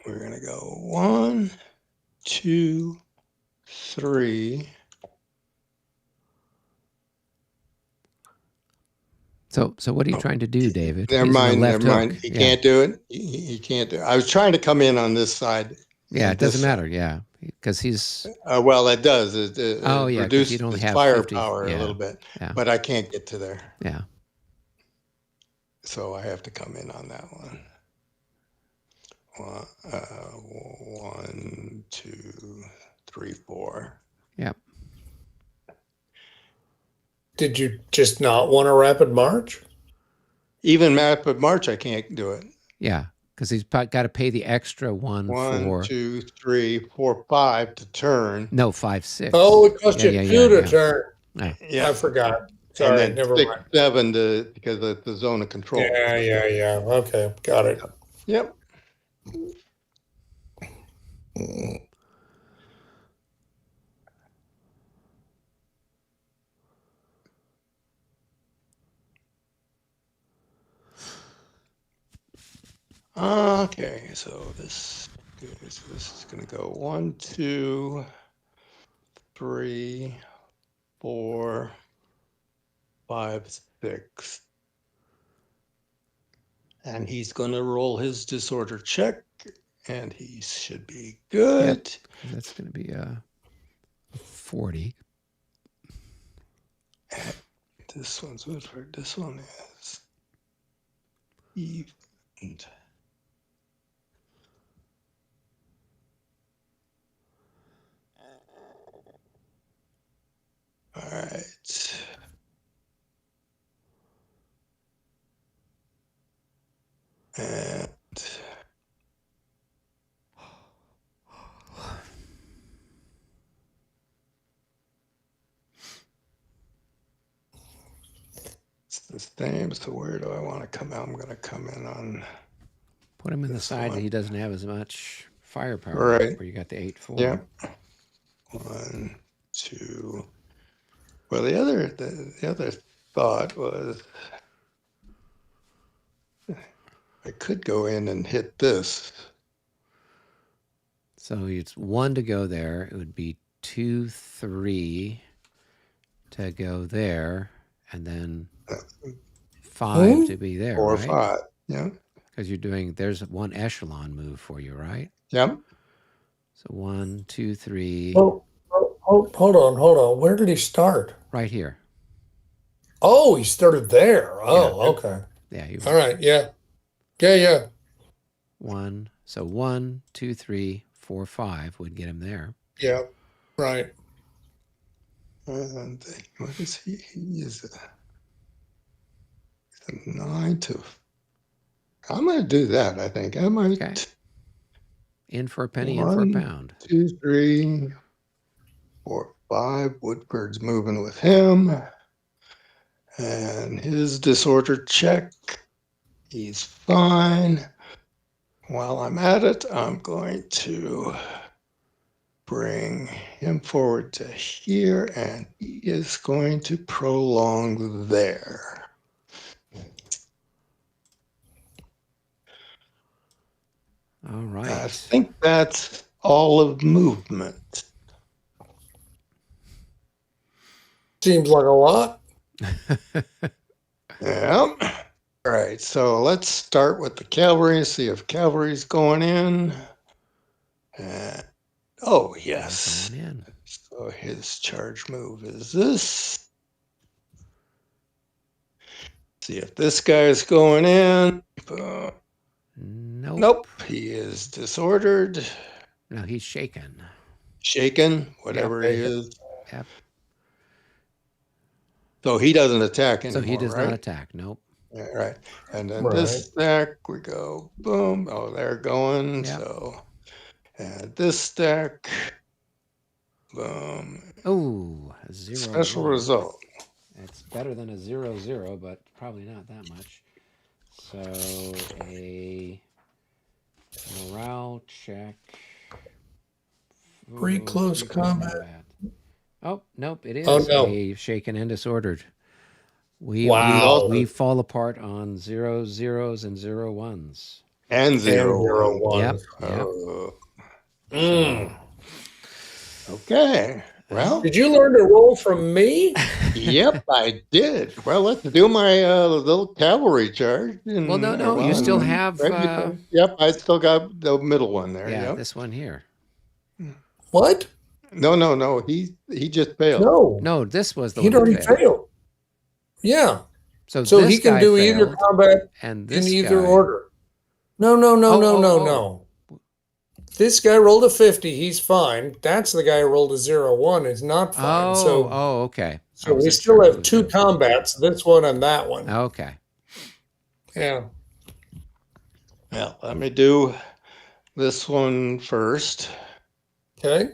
We're going to go 1, 2, 3. So what are you trying to do, David? Never He's in the mind. left Never mind. hook. He Yeah. can't do it. He can't do it. I was trying to come in on this side. Yeah, and it doesn't this matter. Yeah, because he's. well, it does. It Oh, yeah, 'cause reduces you'd only his have 50. firepower a Yeah. little bit, Yeah. but I can't get to there. Yeah. So I have to come in on that one. 1, 2, 3, 4. Yep. Did you just not want a rapid march? Even map of March, I can't do it. Yeah, because he's got to pay the extra 1, for 2, 3, 4, 5 to turn. no 5, 6. Oh, it cost you Yeah, two to yeah. turn. Yeah, I forgot. and Sorry, then never 6, mind. 7 because of the zone of control. Yeah. Okay, got it. Yep. Okay, so this is going to go 1, 2, 3, 4, 5, 6. And he's going to roll his disorder check, and he should be good. Yep, that's going to be 40. And this one's Woodford. This one is even. All right. And it's the same. So where do I want to come out? I'm going to come in on. Put him in the this side one. that he doesn't have as much firepower. Right. Where you got the 8-4. Yeah. 1, 2. Well, the other thought was I could go in and hit this. So it's 1 to go there. It would be 2, 3 to go there, and then 5 to be there, 4, right? 5. Yeah. Because you're doing, there's one echelon move for you, right? Yep. So 1, 2, 3. Oh, hold on. Where did he start? Right here. Oh, he started there. Oh, Yeah. okay. Yeah. He was All right. Yeah. 1. So 1, 2, 3, 4, 5 would get him there. Yeah. Right. And what is he? He is a 9 to I'm going to do that, I think. I might. Okay. In for a penny, in for a 1, pound. 2, 3, 4, 5. Woodford's moving with him. And his disorder check. He's fine. While I'm at it, I'm going to bring him forward to here, and he is going to prolong there. All I right. think that's all of movement. Seems like a lot. Yeah. All right, so let's start with the cavalry, see if cavalry's going in. Oh, yes. Going in. So his charge move is this. See if this guy's going in. Nope. Nope, he is disordered, No, he's shaken. shaken, whatever he is. Yep. So he doesn't attack anymore, So he does right? not attack. Nope. Yeah, right. And then Right. this stack, we go boom. Oh, they're going. Yep. So, and this stack, boom. Oh, a 0, Special 1. result. It's better than a 0, 0, but probably not that much. So a morale check. Pretty close combat. Oh, nope, it is Oh, no. a shaken and disordered. We fall apart on 0, 0s and 0, 1s. And 0, 0, 1. 1. Yep. Yep. Okay. Well, Did you learn to roll from me? yep, I did. Well, let's do my little cavalry charge. And, Well, no, you still have. Yep, I still got the middle one there. Yeah, Yep. this one here. What? No. He just failed. No, this was the He'd one already that failed. failed. Yeah. So So this he can guy do either failed, combat and in this either guy. order. No. This guy rolled a 50. He's fine. That's the guy who rolled a 0, 1. Is not fine. Okay. So we still have 2 combats, this one and that one. Okay. Yeah. Well, let me do this one first. Okay.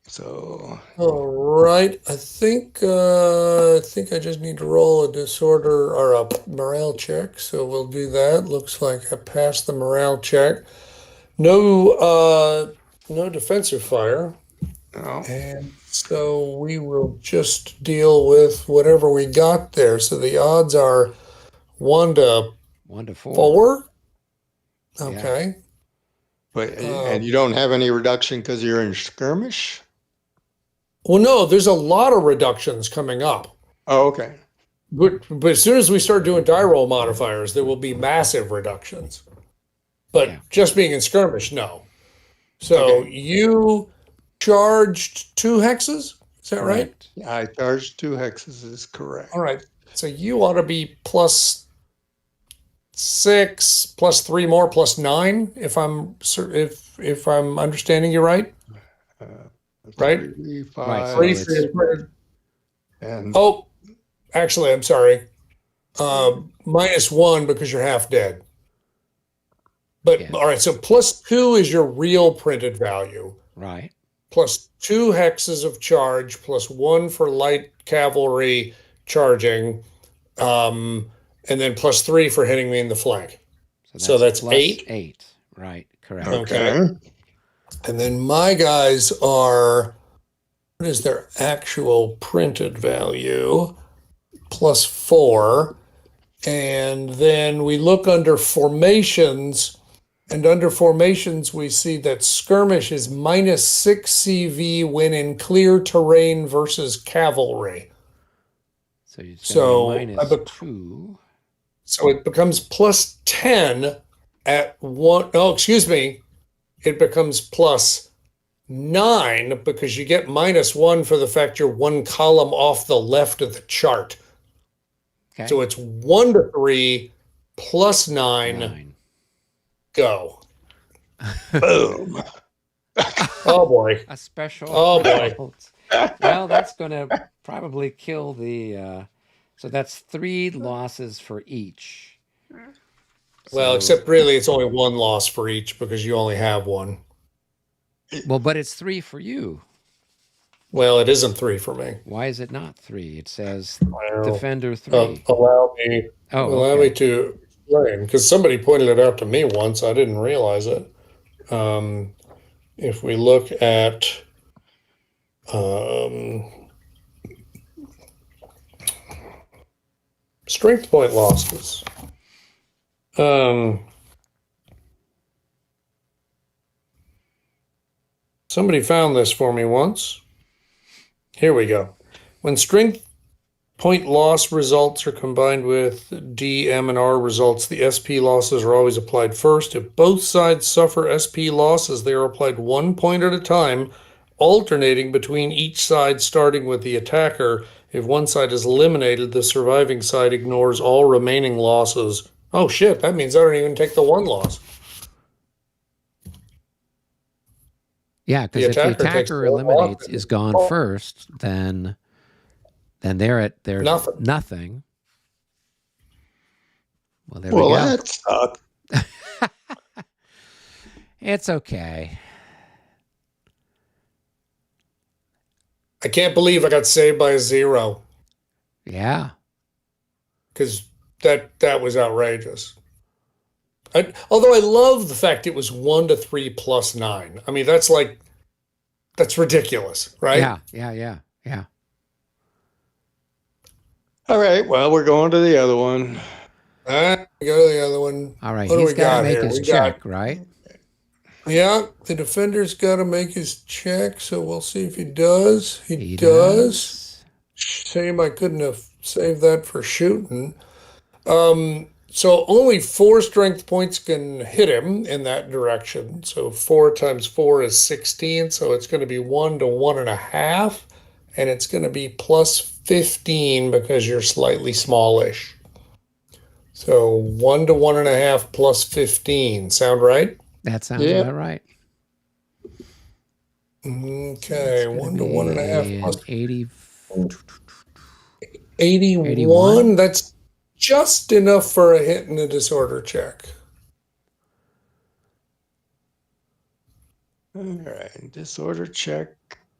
So, All right. I think I just need to roll a disorder or a morale check. So we'll do that. Looks like I passed the morale check. No defensive fire. no. And so we will just deal with whatever we got there. So the odds are 1 to 1 to 4. 4. Okay. But and you don't have any reduction because you're in skirmish? Well, no, there's a lot of reductions coming up. Oh, okay. But as soon as we start doing die roll modifiers, there will be massive reductions. But just being in skirmish, no. So you charged 2 hexes? Is that right? I charged 2 hexes is correct. All right. So you ought to be +6, +3 more, +9, if I'm understanding you right. Right? 3, 5, Right. So and Oh, actually, I'm sorry. -1 because you're half dead. But all right, so +2 is your real printed value. Right. +2 hexes of charge, +1 for light cavalry charging, and then +3 for hitting me in the flank. So that's plus 8. 8. Right. Correct. Okay. And then my guys are, what is their actual printed value? +4. And then we look under formations, and under formations we see that skirmish is -6 CV when in clear terrain versus cavalry. So it's So -2. So it becomes +10 at 1. Oh, excuse me. It becomes +9 because you get -1 for the fact you're 1 column off the left of the chart. Okay. So it's 1 to 3 +9. 9. Go. boom. Oh boy. A special. Oh, boy. Well, that's going to probably kill the. So that's 3 losses for each. Well, So, except really it's only one loss for each because you only have one. well, but it's three for you. Well, it isn't three for me. Why is it not three? It says Well, defender three. Oh, allow me okay. to explain because somebody pointed it out to me once. I didn't realize it. Um, if we look at um, strength point losses, um, somebody found this for me once. Here we go. When strength point loss results are combined with D, M, and R results, the SP losses are always applied first. If both sides suffer SP losses, they are applied 1 point at a time, alternating between each side starting with the attacker. If one side is eliminated, the surviving side ignores all remaining losses. Oh shit, that means I don't even take the one loss. Yeah, The because if the attacker takes attacker one loss. eliminates is gone first, then they're Nothing. nothing. Well, there we Well, go. that sucks. It's okay. I can't believe I got saved by a zero Yeah. because that was outrageous. Although I love the fact it was 1 to 3 plus 9. I mean, that's ridiculous, right? Yeah. All right. Well, we're going to the other one. We go to the other one. All right. What do He's we got to got make here? his We got, check, right? yeah, the defender's got to make his check, so we'll see if he does. He He does. does. Shame I couldn't have saved that for shooting. So only 4 strength points can hit him in that direction. So 4 times 4 is 16. So it's going to be 1 to 1.5, and it's going to be plus 15 because you're slightly smallish. So 1 to 1.5 plus 15. Sound right? That sounds Yeah. about right. Okay, It's gonna 1 to 1.5 be plus an 80, 81. 81. That's just enough for a hit and a disorder check. All right. Disorder check.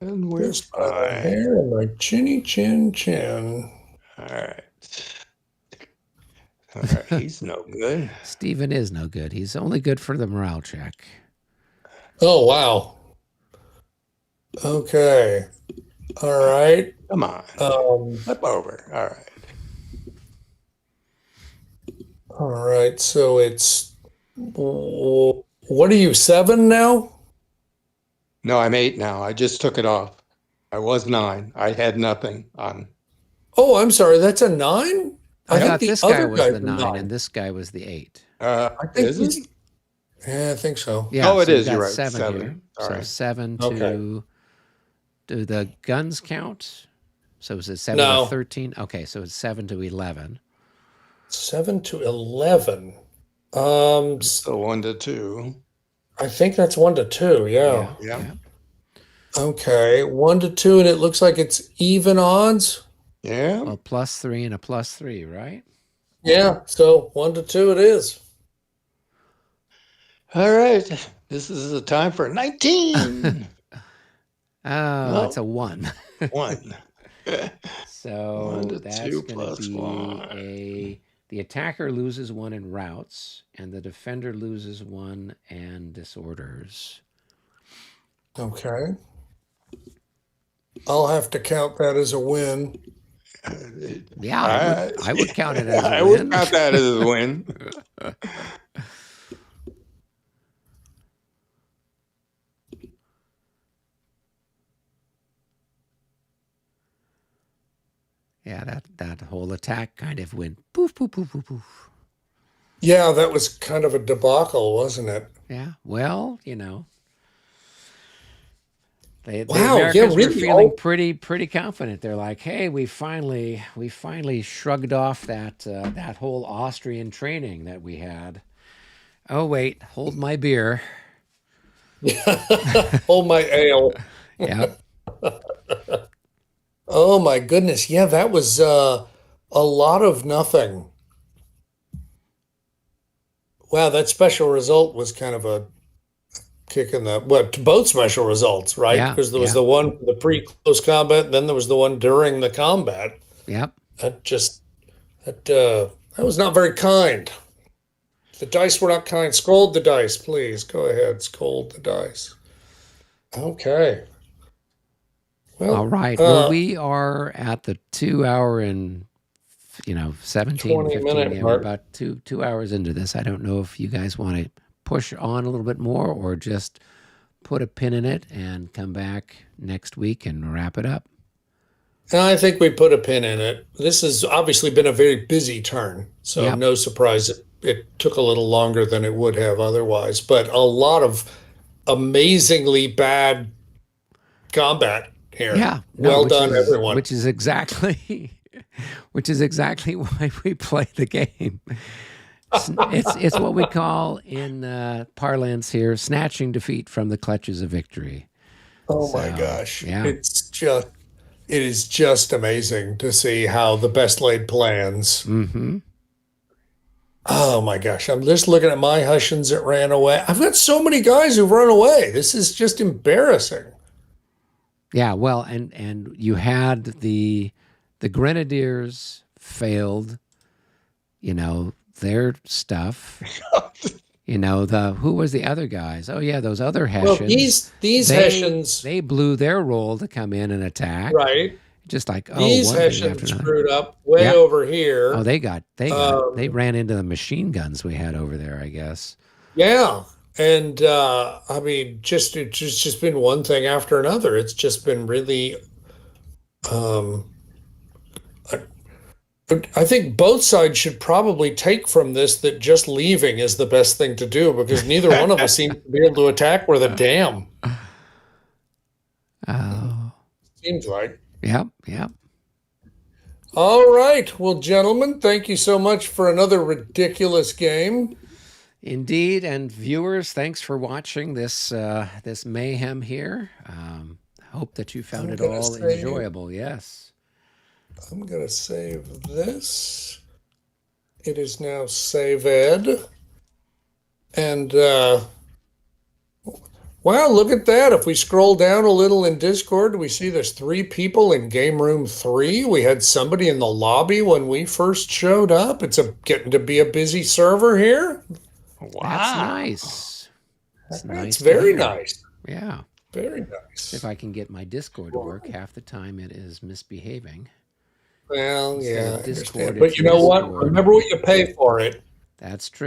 And we're Just by the fine. hair of my chinny chin chin. All right. All right. He's no good. Steven is no good. He's only good for the morale check. Oh, wow. Okay. All right. Come on. Flip over. All right. All right. So it's, what are you, 7 now? No, I'm 8 now. I just took it off. I was 9. I had nothing on. Oh, I'm sorry. That's a 9? I think thought the this guy other was guy's the a 9 and this guy was the 8. I think Is he's, it? yeah, I think so. Yeah. Oh, it so you is. You're got right. 7 here. 7. All So right. 7 to. Okay. Do the guns count? So is it 7 No. to 13? Okay, so it's 7 to 11. 7 to 11. So 1 to 2. I think that's 1 to 2. Yeah. Yeah. Okay. 1 to 2, and it looks like it's even odds. Yeah. Well, plus 3 and a plus 3, right? Yeah. So 1 to 2 it is. All right. This is the time for 19. Oh, No. it's a 1. 1. So 1 to that's 2 going to plus be 1. the attacker loses 1 in routes, and the defender loses 1 and disorders. Okay. I'll have to count that as a win. Yeah, I would count it as I a would win. count that as a win. Yeah, that whole attack kind of went poof, poof, poof, poof, poof. Yeah, that was kind of a debacle, wasn't it? Yeah, well, the Wow, yeah, Americans were really, feeling pretty confident. They're like, "Hey, we finally shrugged off that whole Austrian training that we had." Oh wait, hold my beer. Hold my ale. Yeah, Oh my goodness. Yeah, that was a lot of nothing. Wow, that special result was kind of a kick in the both special results, right? Yeah, Because there was yeah, the one for the pre-close combat, then there was the one during the combat. yep. That just that was not very kind. The dice were not kind. Scold the dice, please. Go ahead, scold the dice. Okay. All Well, right. Well, we are at the 2 hour and 17, 20 15. minute Yeah, we're mark. about 2 hours into this. I don't know if you guys want to push on a little bit more or just put a pin in it and come back next week and wrap it up. And I think we put a pin in it. This has obviously been a very busy turn, so Yep. no surprise it took a little longer than it would have otherwise. But a lot of amazingly bad combat here. Yeah. No, Well which done, is everyone. which is exactly which is exactly why we play the game. It's what we call in parlance here snatching defeat from the clutches of victory. Oh my So gosh. yeah. It is just amazing to see how the best laid plans. Mm-hmm. Oh my gosh. I'm just looking at my Hessians that ran away. I've got so many guys who've run away. This is just embarrassing. Yeah, well, and you had the Grenadiers failed, their stuff. The who was the other guys? Oh yeah, those other Well, Hessians. these They Hessians, they blew their role to come in and attack. right? Just like These one thing after Hessians another. screwed up way Yeah. over Oh, here. they Um, ran into the machine guns we had over there, I guess. yeah. And I mean, it's just been one thing after another. It's just been really um I think both sides should probably take from this that just leaving is the best thing to do because neither one of us seems to be able to attack worth a damn. Oh, Seems like. yep, yep. All right. Well, gentlemen, thank you so much for another ridiculous game. Indeed, and viewers, thanks for watching this mayhem here. Hope that you found I'm it gonna all say enjoyable. Yes. I'm gonna save this. It is now saved. And wow, look at that. If we scroll down a little in Discord, we see there's 3 people in game room 3. We had somebody in the lobby when we first showed up. It's getting to be a busy server here. That's Wow. nice. It's nice It's to very hear. nice. Yeah. Very See if nice. I can get my Discord to work. Half the time it is misbehaving. Well, Instead yeah, of I Discord, understand. it's But you know what? Discord. Remember what you pay for it. That's true.